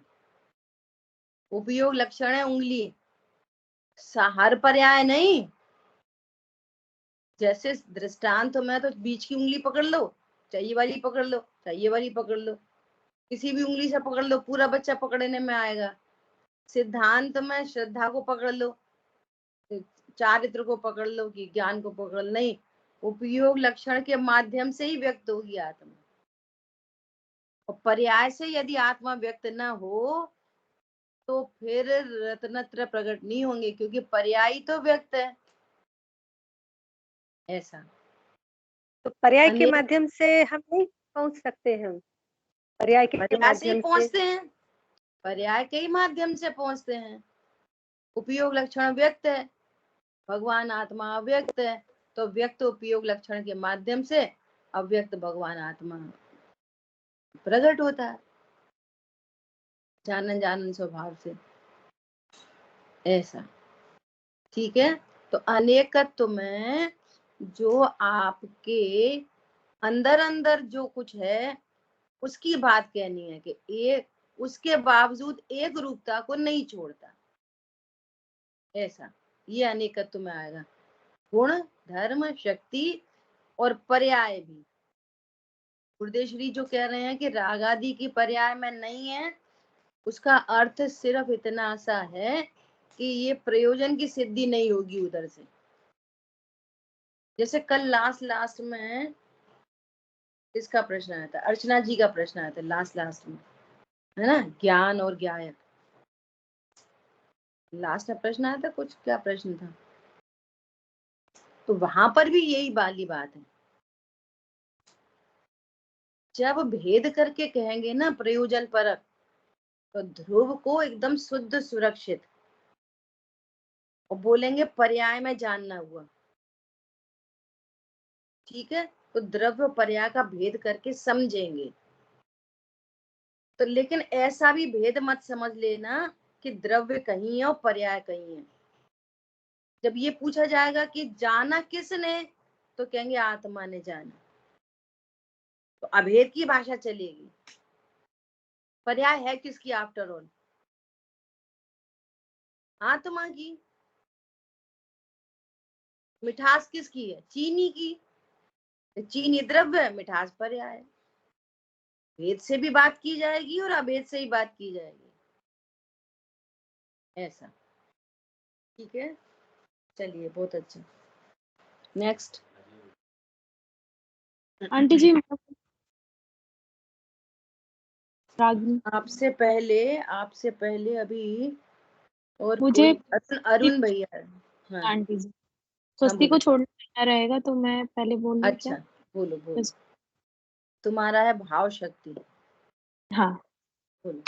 उपयोग लक्षण है उंगली, हर पर्याय नहीं। जैसे दृष्टांत में तो बीच की उंगली पकड़ लो, चाहिए वाली पकड़ लो, चाहिए वाली पकड़ लो, किसी भी उंगली से पकड़ लो, पूरा बच्चा पकड़ने में आएगा। सिद्धांत में श्रद्धा को पकड़ लो, चारित्र को पकड़ लो, कि ज्ञान को पकड़, नहीं, उपयोग लक्षण के माध्यम से ही व्यक्त होगी आत्मा। और पर्याय से यदि आत्मा व्यक्त न हो तो फिर रत्नत्र प्रकट नहीं होंगे, क्योंकि पर्याय तो व्यक्त है। ऐसा तो पर्याय के अनेक माध्यम से हम नहीं पहुंच सकते हैं। पर्याय के पर्याय से ही माध्यम से पहुंचते हैं, पर्याय के ही माध्यम से पहुंचते हैं। उपयोग लक्षण व्यक्त है, भगवान आत्मा अव्यक्त है, तो व्यक्त उपयोग लक्षण के माध्यम से अव्यक्त भगवान आत्मा प्रकट होता है जानन जानन स्वभाव से। ऐसा ठीक है। तो अनेकत्व में जो आपके अंदर अंदर जो कुछ है उसकी बात कहनी है कि एक उसके बावजूद एक रूपता को नहीं छोड़ता। ऐसा ये अनेकत्व में आएगा। गुण, धर्म, शक्ति और पर्याय भी। गुरुदेव श्री जो कह रहे हैं कि राग आदि की पर्याय में नहीं है, उसका अर्थ सिर्फ इतना सा है कि ये प्रयोजन की सिद्धि नहीं होगी उधर से। जैसे कल लास्ट में इसका प्रश्न आया था, अर्चना जी का प्रश्न आया था लास्ट में, है ना, ज्ञान और ज्ञायक। लास्ट में प्रश्न आया था, कुछ क्या प्रश्न था, तो वहां पर भी यही वाली बात है। जब भेद करके कहेंगे ना प्रयोजन परक, तो ध्रुव को एकदम शुद्ध सुरक्षित, और बोलेंगे पर्याय में जानना हुआ, ठीक है, तो द्रव्य पर्याय का भेद करके समझेंगे। तो लेकिन ऐसा भी भेद मत समझ लेना कि द्रव्य कहीं है और पर्याय कहीं है। जब ये पूछा जाएगा कि जाना किसने, तो कहेंगे आत्मा ने जाना, तो अभेद की भाषा चलेगी। पर्याय है किसकी आफ्टर ऑल? आत्मा की। मिठास किसकी है? चीनी की। चीनी द्रव्य है, मिठास पर्याय है। भेद से भी बात की जाएगी और अभेद से ही बात की जाएगी, ऐसा। ठीक है, चलिए, बहुत अच्छा। नेक्स्ट। आंटी जी रागिनी, आपसे पहले अभी और मुझे कोई अरुण भैया। हाँ आंटी जी हाँ, स्वस्ति को बोलो। छोड़ना क्या रहेगा, तो मैं पहले बोल लूं क्या? अच्छा, बोलो बोलो। बस। तुम्हारा है भाव शक्ति, हाँ। बोलो।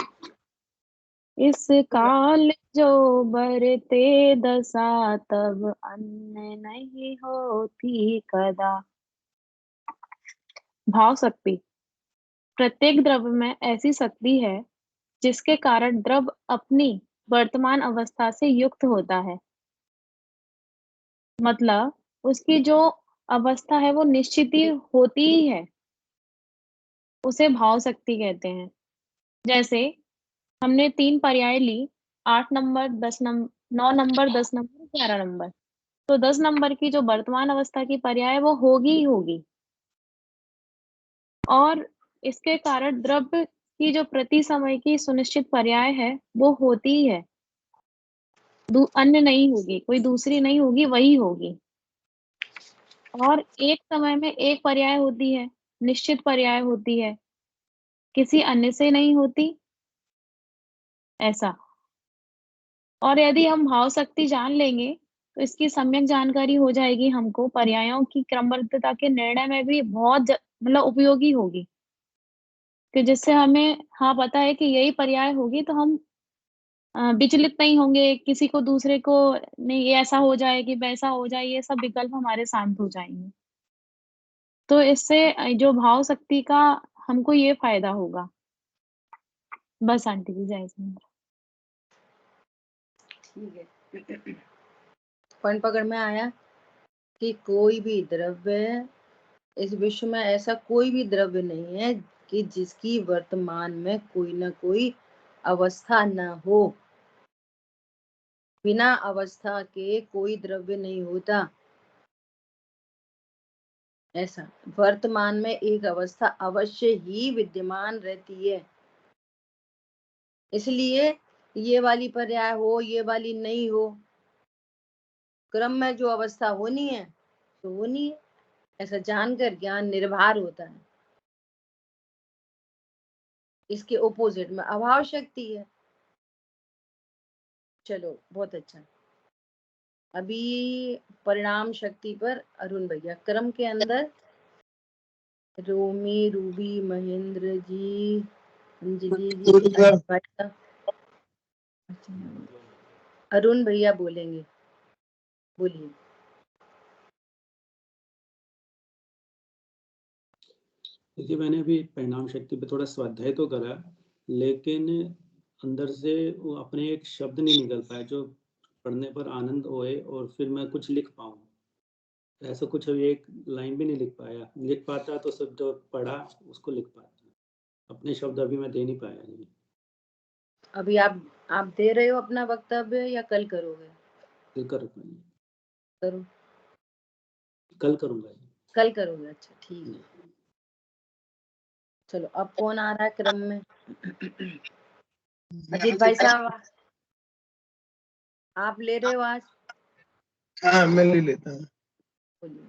इस काल जो बरते दशा, तब अन्न नहीं होती कदा। भाव शक्ति। प्रत्येक द्रव्य में ऐसी शक्ति है जिसके कारण द्रव्य अपनी वर्तमान अवस्था से युक्त होता है। मतलब उसकी जो अवस्था है वो निश्चित ही होती ही है, उसे भाव शक्ति कहते हैं। जैसे हमने 3 पर्याय ली, 8 नंबर, 9 नंबर, 10 नंबर, 11 नंबर। तो 10 नंबर की जो वर्तमान अवस्था की पर्याय है वो होगी ही होगी, और इसके कारण द्रव्य की जो प्रति समय की सुनिश्चित पर्याय है वो होती ही है। अन्य नहीं होगी, कोई दूसरी नहीं होगी, वही होगी। और एक समय में एक पर्याय होती है, निश्चित पर्याय होती है, किसी अन्य से नहीं होती, ऐसा। और यदि हम भाव शक्ति जान लेंगे तो इसकी सम्यक जानकारी हो जाएगी हमको, पर्यायों की क्रमबद्धता के निर्णय में भी बहुत मतलब उपयोगी होगी, कि जिससे हमें हाँ पता है कि यही पर्याय होगी, तो हम विचलित नहीं होंगे, किसी को दूसरे को नहीं ये ऐसा हो जाए कि वैसा हो जाए, ये सब विकल्प हमारे शांत हो जाएंगे। तो इससे जो भाव शक्ति का हमको ये फायदा होगा। बस आंटी जी, जय सिंह। ठीक है, पॉइंट पकड़ में आया कि कोई भी द्रव्य, इस विश्व में ऐसा कोई भी द्रव्य नहीं है कि जिसकी वर्तमान में कोई ना कोई अवस्था न हो। बिना अवस्था के कोई द्रव्य नहीं होता, ऐसा। वर्तमान में एक अवस्था अवश्य ही विद्यमान रहती है। इसलिए ये वाली पर्याय हो, ये वाली नहीं हो, क्रम में जो अवस्था होनी है तो होनी है, ऐसा जानकर ज्ञान निर्भर होता है। इसके ओपोजिट में अभाव शक्ति है। चलो, बहुत अच्छा। अभी परिणाम शक्ति पर अरुण भैया, क्रम के अंदर रोमी, रूबी, महेंद्र जी, अंजलि जी, अरुण भैया बोलेंगे, बोलिए। देखिए, मैंने अभी परिणाम शक्ति पे थोड़ा स्वाध्याय तो करा, लेकिन अंदर से वो अपने एक शब्द नहीं निकल पाया जो पढ़ने पर आनंद होए और फिर मैं कुछ लिख पाऊँ। ऐसा कुछ अभी एक लाइन भी नहीं लिख पाया। लिख पाता तो सब जो पढ़ा उसको लिख पाता, अपने शब्द अभी मैं दे नहीं पाया। नहीं, अभी आप दे रहे हो अपना वक्तव्य या कल करोगे? करो, कल करूंगा। कल करोगे, अच्छा ठीक है। चलो अब कौन आ रहा है क्रम में? अजीत भाई साहब आप ले रहे हो आज? हाँ मैं ले लेता हूँ। बोलिए।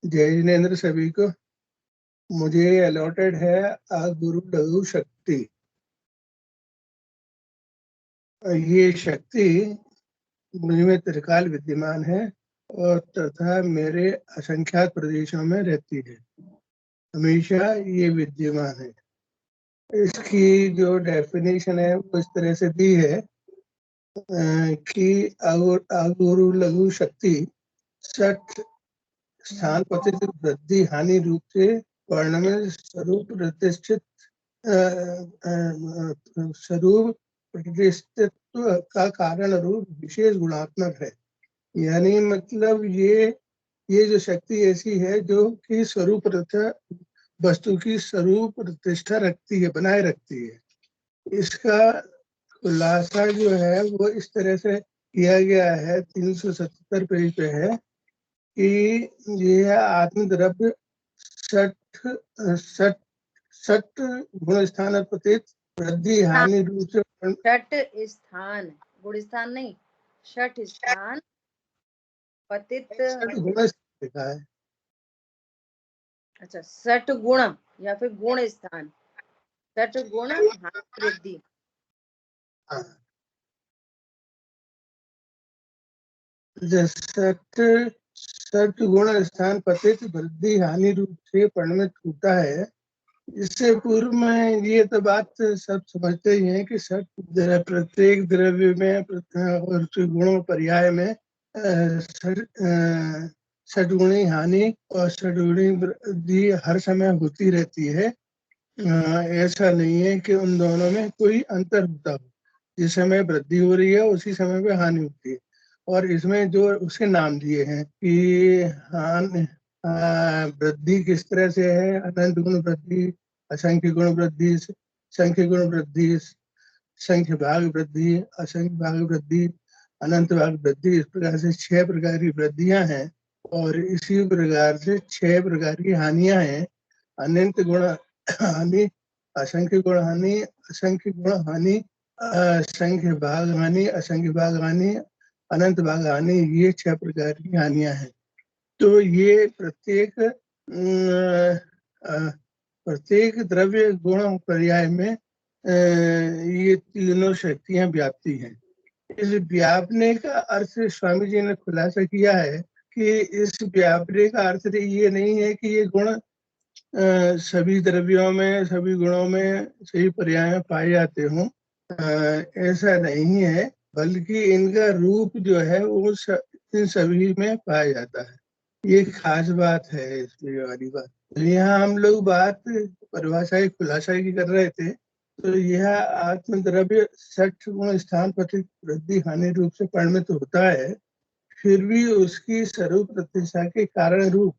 जय जिनेन्द्र सभी को। मुझे अलॉटेड है गुरु लघु शक्ति। ये शक्ति मुझ में त्रिकाल विद्यमान है और तथा मेरे असंख्यात प्रदेशों में रहती है, हमेशा ये विद्यमान है। इसकी जो डेफिनेशन है वो इस तरह से दी है कि अगुरु लघु शक्ति सठ स्थान पतित वृद्धि हानि रूप से वर्ण में स्वरूप प्रतिष्ठित स्वरूप प्रतिष्ठित्व का कारण रूप विशेष गुणात्मक है। यानी मतलब ये जो शक्ति ऐसी है जो कि स्वरूप वस्तु की स्वरूप प्रतिष्ठा रखती है, बनाए रखती है। इसका खुलासा जो है वो इस तरह से किया गया है, 377 पेज पे है कि यह आत्मद्रव्य सठ गुण स्थान पतित वृद्धि हानि रूप से षट स्थान, गुण स्थान नहीं, षट स्थान पतित गुण लिखा है। अच्छा, सठ गुण या फिर गुण स्थान, सठ गुण हानि वृद्धि। सठ गुण स्थान पतित वृद्धि हानि रूप से परिणमित होता है। इससे पूर्व में ये तो बात सब समझते ही हैं कि सठ प्रत्येक द्रव्य में और गुणों पर्याय में षटगुणी हानि और षटगुणी वृद्धि हर समय होती रहती है। ऐसा नहीं है कि उन दोनों में कोई अंतर होता हो। जिस समय वृद्धि हो रही है उसी समय पे हानि होती है। और इसमें जो उसके नाम दिए हैं कि हानि वृद्धि किस तरह से है, अनंत गुण वृद्धि, असंख्य गुण वृद्धि, संख्य गुण वृद्धि, संख्य भाग वृद्धि, असंख्य भाग वृद्धि, अनंत भाग वृद्धि। इस प्रकार से 6 प्रकार की वृद्धियां हैं और इसी प्रकार से 6 प्रकार की हानियां हैं। अनंत गुण हानि, असंख्य गुण हानि, असंख्य गुण हानि, संख्य भाग हानि, असंख्य भाग हानि, अनंत भाग हानि, ये 6 प्रकार की हानियां हैं। तो ये प्रत्येक द्रव्य गुण पर्याय में ये तीनों शक्तियां व्याप्ति हैं। इस व्यापने का अर्थ स्वामी जी ने खुलासा किया है कि इस व्यापने का अर्थ ये नहीं है कि ये गुण सभी द्रव्यों में, सभी गुणों में, सही पर्याय में पाए जाते हों। ऐसा नहीं है, बल्कि इनका रूप जो है वो इन सभी में पाया जाता है। ये खास बात है इसमें वाली बात। यहाँ हम लोग बात परिभाषा खुलासा की कर रहे थे। तो यह आत्मद्रव्य 60 गुण स्थान पतित वृद्धि हानि रूप से परिणमित होता है, फिर भी उसकी स्वरूप प्रतिष्ठा के कारण रूप,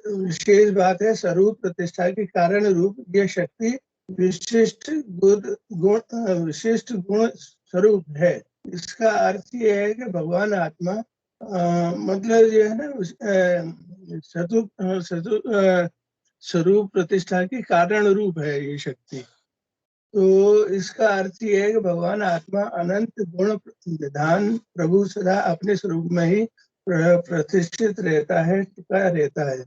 विशेष बात है स्वरूप प्रतिष्ठा के कारण रूप, यह शक्ति विशिष्ट गुण स्वरूप है। इसका अर्थ ये है कि भगवान आत्मा मतलब जो है ना स्वरूप प्रतिष्ठा के कारण रूप है ये शक्ति। तो इसका अर्थ ये है कि भगवान आत्मा अनंत गुण निधान प्रभु सदा अपने स्वरूप में ही प्रतिष्ठित रहता है, टिका रहता है।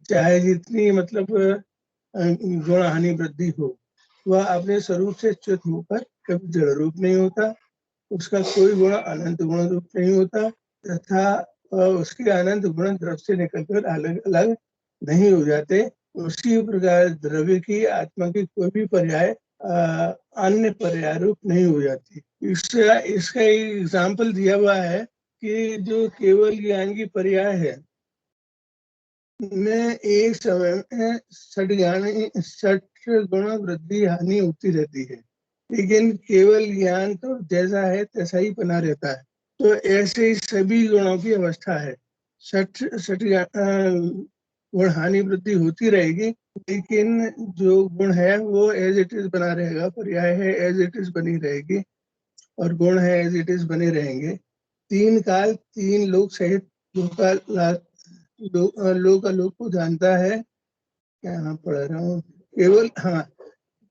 चाहे जितनी मतलब गुण हानि वृद्धि हो, वह अपने स्वरूप से च्युत होकर कभी जड़ रूप नहीं होता। उसका कोई गुण अनंत गुण रूप नहीं होता तथा उसके अनंत गुण द्रव्य से निकलकर अलग अलग नहीं हो जाते। उसी प्रकार द्रव्य की आत्मा की कोई भी पर्याय अन्य पर्याय रूप नहीं हो जाती। इसका एक एग्जाम्पल दिया हुआ है कि जो केवल ज्ञान की पर्याय है में एक समय में 60 गुण वृद्धि हानि होती रहती है, लेकिन केवल ज्ञान तो जैसा है तैसा ही बना रहता है। तो ऐसे ही सभी गुणों की अवस्था है। गुण हानि वृद्धि होती रहेगी, लेकिन जो गुण है वो एज इट इज बना रहेगा, पर्याय है एज इट इज बनी रहेगी, और गुण है एज इट इज बने रहेंगे। तीन काल तीन लोक सहित लोक आलोक को जानता है। क्या यहाँ पढ़ रहा हूँ, केवल, हाँ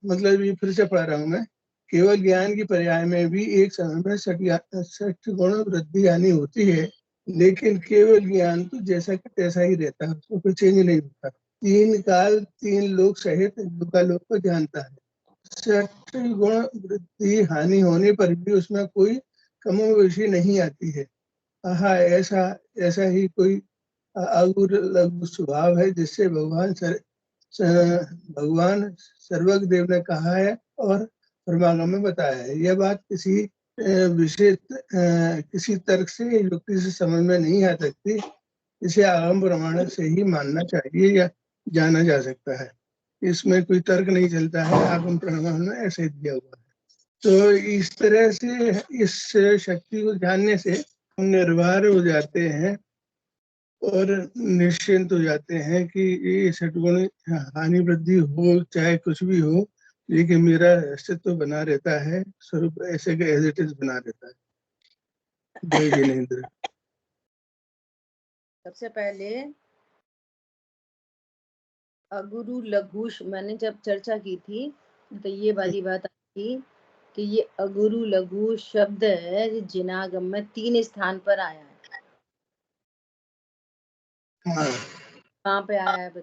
मतलब ये फिर से पढ़ रहा हूँ मैं। केवल ज्ञान की पर्याय में भी एक समय में सठ गुण वृद्धि हानि होती है, लेकिन केवल ज्ञान तो जैसा कि तैसा ही रहता है, उसमें कोई चेंज नहीं होता। तीन काल तीन लोक सहित लोकालोक को जानता है। सठ गुण वृद्धि हानि होने पर भी उसमें कोई कमोबेशी नहीं आती है। हाँ, ऐसा ही कोई अगुर लघु स्वभाव है जिससे भगवान सर्वज्ञ देव ने कहा है और परमागम में बताया है। यह बात किसी विशेष किसी तर्क से युक्ति से समझ में नहीं आ सकती, इसे आगम प्रमाण से ही मानना चाहिए या जाना जा सकता है। इसमें कोई तर्क नहीं चलता है, आगम प्रमाण में ऐसे दिया हुआ है। तो इस तरह से इस शक्ति को जानने से हम निर्भर हो जाते हैं और निश्चिंत हो जाते हैं कि ये सटगुण हानि वृद्धि हो चाहे कुछ भी हो, लेकिन मेरा अस्तित्व बना रहता है, स्वरूप ऐसे के एज इट इज बना रहता है। जय जिनेन्द्र। सबसे पहले अगुरु लघुश मैंने जब चर्चा की थी तो ये वाली बात आई थी कि ये अगुरु लघु शब्द है जो जिनागम में 3 स्थान पर आया है। हाँ, कहाँ पे आया है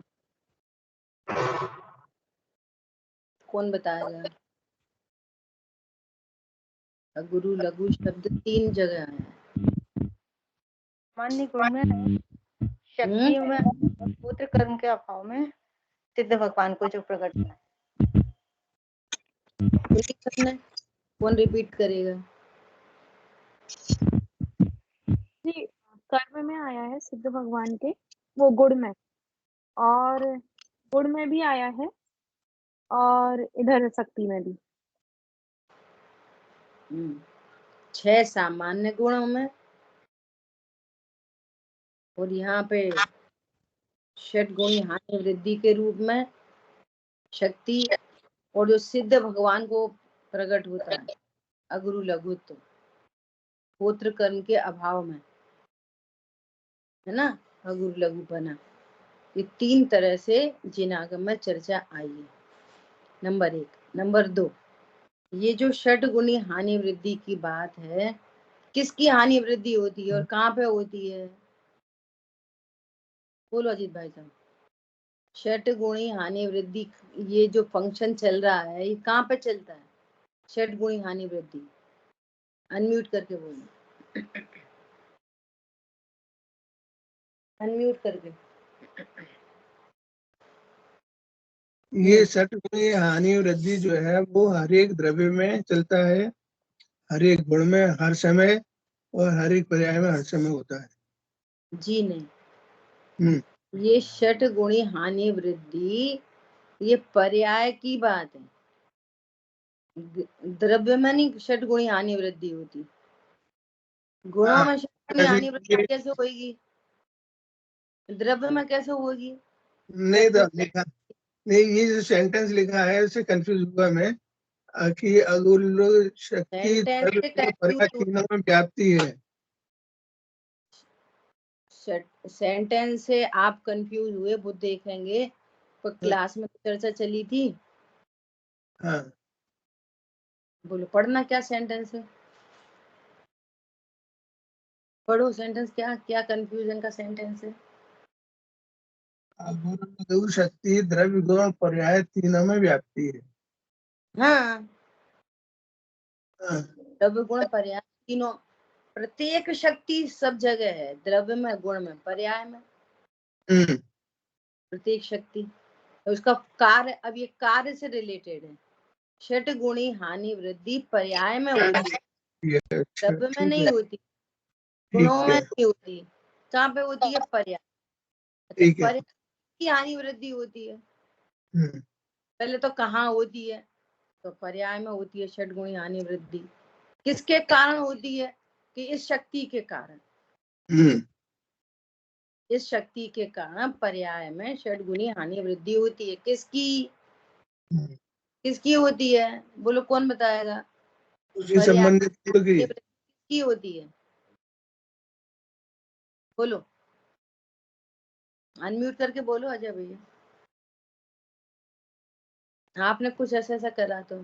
कौन बताएगा? अगुरु लघु शब्द 3 जगह आया है। सामान्य गुण में, शक्ति में, पुत्र कर्म के अभाव में, सिद्ध भगवान को जो प्रकट हुआ है। कौन रिपीट करेगा? जी, कर्म में आया है सिद्ध भगवान के, वो गुण में, और गुण में भी आया है और इधर शक्ति में भी। 6 सामान्य गुणों में और यहाँ पे षट गुणी हानि वृद्धि के रूप में शक्ति, और जो सिद्ध भगवान को प्रकट होता है अगुरु लघुत्व पुत्र कर्म के अभाव में, है ना, अगुरु लघु बना। ये 3 तरह से जिनागम में चर्चा आई है। नंबर 1। नंबर 2, ये जो षट गुणी हानि वृद्धि की बात है, किसकी हानि वृद्धि होती है और कहाँ पे होती है? बोलो अजीत भाई साहब। षट गुणी हानि वृद्धि ये जो फंक्शन चल रहा है, ये कहाँ पे चलता है? षट गुणी हानि वृद्धि। अनम्यूट करके बोलो, अनम्यूट करके। ये सठ गुणी हानि वृद्धि जो है वो हर एक द्रव्य में चलता है, हर एक गुण में हर समय और हर एक पर्याय में हर समय होता है। जी नहीं, ये षट गुणी हानि वृद्धि ये पर्याय की बात है, द्रव्य में नहीं षट गुणी हानि वृद्धि होती। गुणों में षट गुणी हानि वृद्धि कैसे होगी? द्रव्य में कैसे होगी? नहीं तो लिखा नहीं, ये जो सेंटेंस लिखा है उससे कंफ्यूज हुआ मैं कि अगुरु शक्ति तीनों में व्याप्ति है। सेंटेंस से आप कंफ्यूज हुए वो देखेंगे, पर क्लास में चर्चा चली थी। हाँ, बोलो पढ़ना क्या सेंटेंस है, पढ़ो सेंटेंस। क्या क्या कंफ्यूजन का सेंटेंस है? अगुरु शक्ति द्रव्य गुण पर्याय तीनों में व्याप्ति है। हाँ, द्रव्य गुण पर्याय तीनों, प्रत्येक शक्ति सब जगह है, द्रव्य में, गुण में, पर्याय में, प्रत्येक शक्ति। उसका कार्य, अब ये कार्य से रिलेटेड है। षट गुणी हानि वृद्धि पर्याय में होती है, द्रव्य में नहीं होती, गुणों में नहीं होती। कहाँ पे होती है? पर्याय। पर्याय की हानि वृद्धि होती है। पहले तो कहाँ होती है? तो पर्याय में होती है षट गुणी हानि वृद्धि। किसके कारण होती है? कि इस शक्ति के कारण। इस शक्ति के कारण पर्याय में षटगुणी हानि वृद्धि होती है। किसकी किसकी होती है? बोलो, कौन बताएगा? उसी संबंधित गुण की। किसकी होती है? बोलो, अनम्यूट करके बोलो अजय भैया। आपने कुछ ऐसा करा तो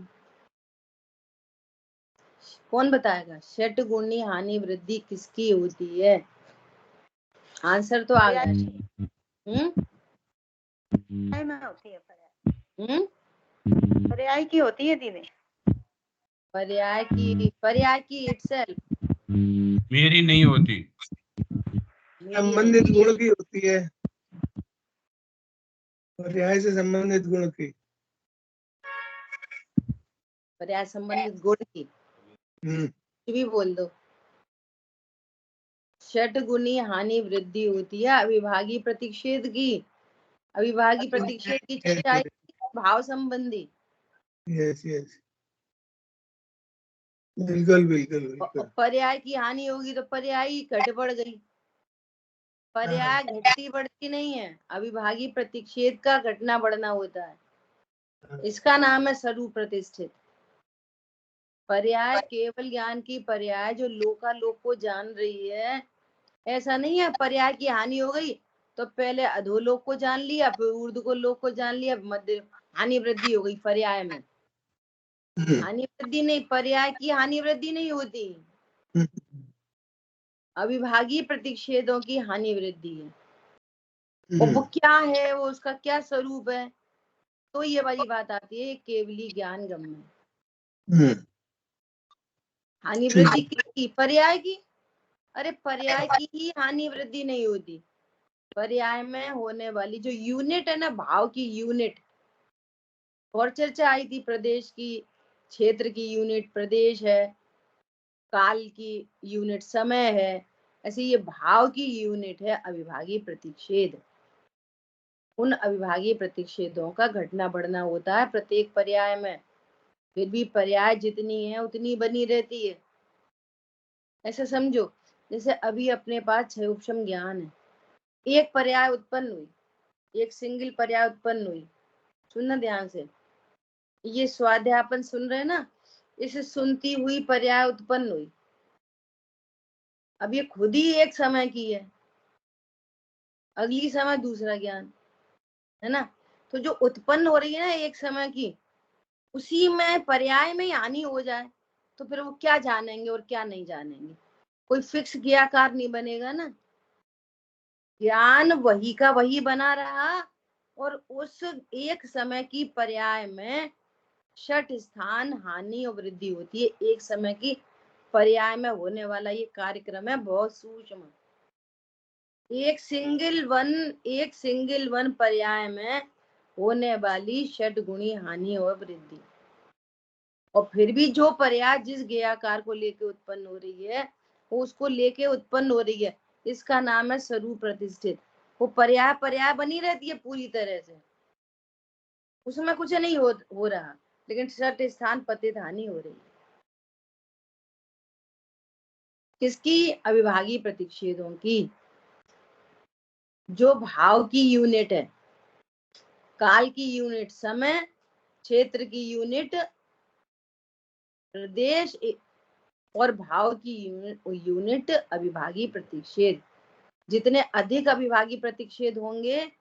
कौन बताएगा? षटगुणी हानि वृद्धि किसकी होती है? आंसर तो आ गया। में होती है पर्याय। पर्याय की होती है दीदी। पर्याय की इटसेल्फ मेरी नहीं होती। संबंधित गुण की होती है, पर्याय से संबंधित गुण की। पर्याय संबंधित गुण की भी बोल दो। षटगुणी हानि वृद्धि होती है अविभागी प्रतिषेध की। अविभागी प्रतिषेध की चर्चा भाव संबंधी। यस यस, बिल्कुल बिल्कुल बिल्कुल। पर्याय की हानि होगी तो पर्याय घट बढ़ गई। पर्याय घटती बढ़ती नहीं है, अविभागी प्रतिषेध का घटना बढ़ना होता है। इसका नाम है स्वरूप प्रतिष्ठित। पर्याय केवल ज्ञान की पर्याय जो लोकालोक को जान रही है। ऐसा नहीं है पर्याय की हानि हो गई तो पहले अधोलोक को जान लिया, फिर ऊर्ध्व को लोक को जान लिया, मध्य हानि वृद्धि हो गई। पर्याय में हानि वृद्धि नहीं, पर्याय की हानि वृद्धि नहीं होती। अविभागी प्रतिषेधों की हानि वृद्धि है। और वो क्या है, वो उसका क्या स्वरूप है, तो ये वाली बात आती है केवली ज्ञान गम्य। हानि वृद्धि किसकी? पर्याय की। अरे पर्याय की ही हानि वृद्धि नहीं होती। पर्याय में होने वाली जो यूनिट है ना, भाव की यूनिट, और चर्चा आई थी प्रदेश की, क्षेत्र की यूनिट प्रदेश है, काल की यूनिट समय है, ऐसे ये भाव की यूनिट है अविभागी प्रतिषेध। उन अविभागी प्रतिषेधों का घटना बढ़ना होता है प्रत्येक पर्याय में। फिर भी पर्याय जितनी है उतनी बनी रहती है। ऐसा समझो जैसे अभी अपने पास 6 उपशम ज्ञान है, एक पर्याय उत्पन्न हुई, एक सिंगल पर्याय उत्पन्न हुई। सुनना ध्यान से, ये स्वाध्यापन सुन रहे ना, इसे सुनती हुई पर्याय उत्पन्न हुई। अब ये खुद ही एक समय की है, अगली समय दूसरा ज्ञान है ना। तो जो उत्पन्न हो रही है ना एक समय की, उसी में पर्याय में हानि हो जाए तो फिर वो क्या जानेंगे और क्या नहीं जानेंगे? कोई फिक्स ज्ञाकार नहीं बनेगा ना। ज्ञान वही का वही बना रहा, और उस एक समय की पर्याय में षट स्थान हानि और वृद्धि होती है। एक समय की पर्याय में होने वाला ये कार्यक्रम है बहुत सूक्ष्म। एक सिंगल वन पर्याय में होने वाली षट गुणी हानि और वृद्धि। और फिर भी जो पर्याय जिस ज्ञाकार को लेके उत्पन्न हो रही है, वो उसको लेके उत्पन्न हो रही है, इसका नाम है स्वरूप प्रतिष्ठित। वो पर्याय बनी रहती है पूरी तरह से, उसमें कुछ नहीं हो रहा, लेकिन षट स्थान पतित हानि हो रही है। किसकी? अविभागी प्रतिषेधों की। जो भाव की यूनिट है, काल की यूनिट समय, क्षेत्र की यूनिट प्रदेश, और भाव की यूनिट अविभागी प्रतिषेध। जितने अधिक अविभागी प्रतिषेध होंगे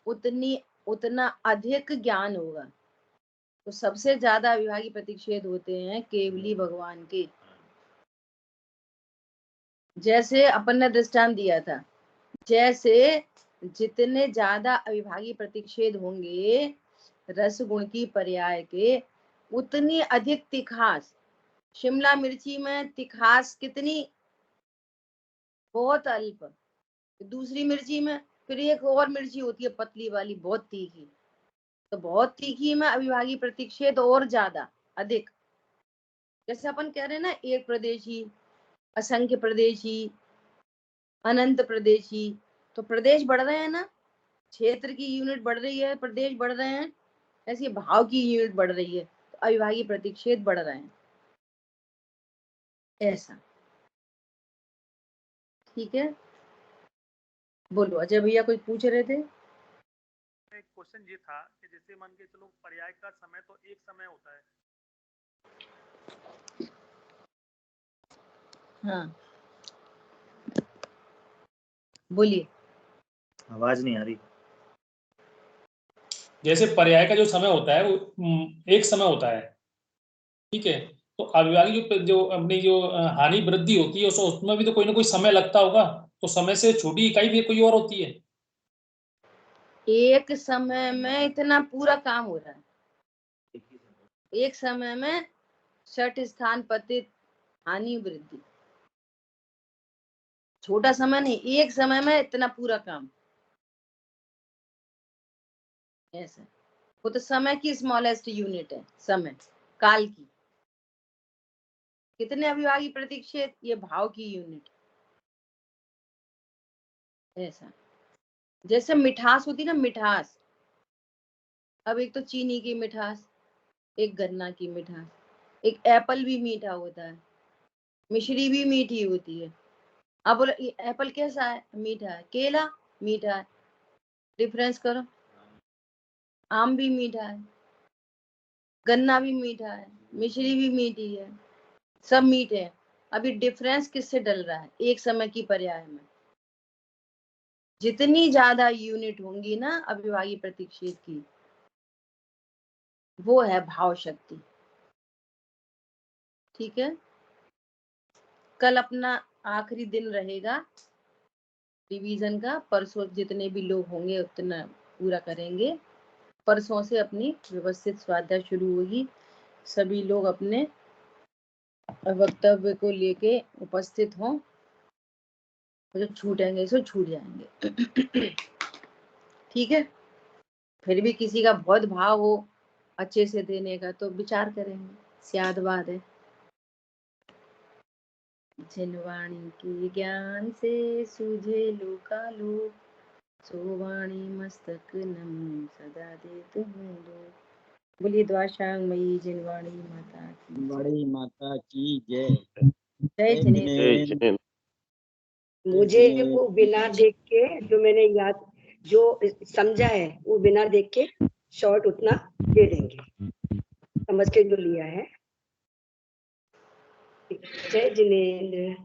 उतना अधिक ज्ञान होगा। तो सबसे ज्यादा अविभागी प्रतिषेध होते हैं केवली भगवान के। जैसे अपन ने दृष्टांत दिया था, जैसे जितने ज्यादा अविभागी प्रतिषेध होंगे रस गुण की पर्याय के, उतनी अधिक तिखास। शिमला मिर्ची में तिखास कितनी? बहुत अल्प। दूसरी मिर्ची में फिर एक और मिर्ची होती है पतली वाली, बहुत तीखी। तो बहुत तीखी में अविभागी प्रतिषेध और ज्यादा अधिक। जैसे अपन कह रहे हैं ना, एक प्रदेशी, असंख्य प्रदेशी, अनंत प्रदेशी, तो प्रदेश बढ़ रहे हैं ना, क्षेत्र की यूनिट बढ़ रही है, प्रदेश बढ़ रहे हैं, ऐसी भाव की यूनिट बढ़ रही है, तो अविभागी प्रतिषेध बढ़ रहे हैं। ऐसा ठीक है। बोलो अजय भैया कुछ पूछ रहे थे। एक क्वेश्चन ये था कि जैसे मान के चलो पर्याय का समय तो एक समय होता है। हाँ बोलिए। आवाज नहीं आ रही। जैसे पर्याय का जो समय होता है वो एक समय होता है, ठीक है। तो अविभाज्य जो अपनी जो हानि वृद्धि होती है उसमें भी तो कोई ना कोई समय लगता होगा, तो समय से छोटी इकाई भी कोई और होती है। एक समय में इतना पूरा काम हो रहा है, एक समय में षट स्थान पतित हानि वृद्धि, छोटा समय नहीं, एक समय में इतना पूरा काम। ऐसा वो तो समय की स्मॉलेस्ट यूनिट है, समय काल की। कितने अविभाज्य प्रतिक्षेप, ये भाव की यूनिट। ऐसा जैसे मिठास होती ना, मिठास, अब एक तो चीनी की मिठास, एक गन्ना की मिठास, एक एप्पल भी मीठा होता है, मिश्री भी मीठी होती है। अब बोलो एप्पल कैसा है, मीठा है, केला मीठा है, डिफरेंस करो। आम भी मीठा है, गन्ना भी मीठा है, मिश्री भी मीठी है, सब मीठे हैं। अभी डिफरेंस किससे डल रहा है, एक समय की पर्याय में। जितनी ज्यादा यूनिट होंगी ना अविभाज्य प्रतिक्षेप की, वो है भाव शक्ति। ठीक है, कल अपना आखिरी दिन रहेगा रिवीजन का, परसों जितने भी लोग होंगे उतना पूरा करेंगे। परसों से अपनी व्यवस्थित स्वाध्याय शुरू होगी, सभी लोग अपने वक्तव्य को लेके उपस्थित हों, जो छूटेंगे सो छूट जाएंगे। ठीक है, फिर भी किसी का बहुत भाव हो अच्छे से देने का तो विचार करेंगे, स्याद बात है। जिनवाणी की ज्ञान से सूझे लोकालोक, सोवाणी मस्तक नमो सदा दे तुम लोग। बोलिए द्वाशांगमयी जिनवाणी माता की, बड़ी माता की जय। जय जिनेन्द्र। मुझे वो बिना देख के जो मैंने याद जो समझा है वो बिना देख के शॉर्ट उतना दे देंगे, समझ के जो लिया है। जय जिनेन्द्र।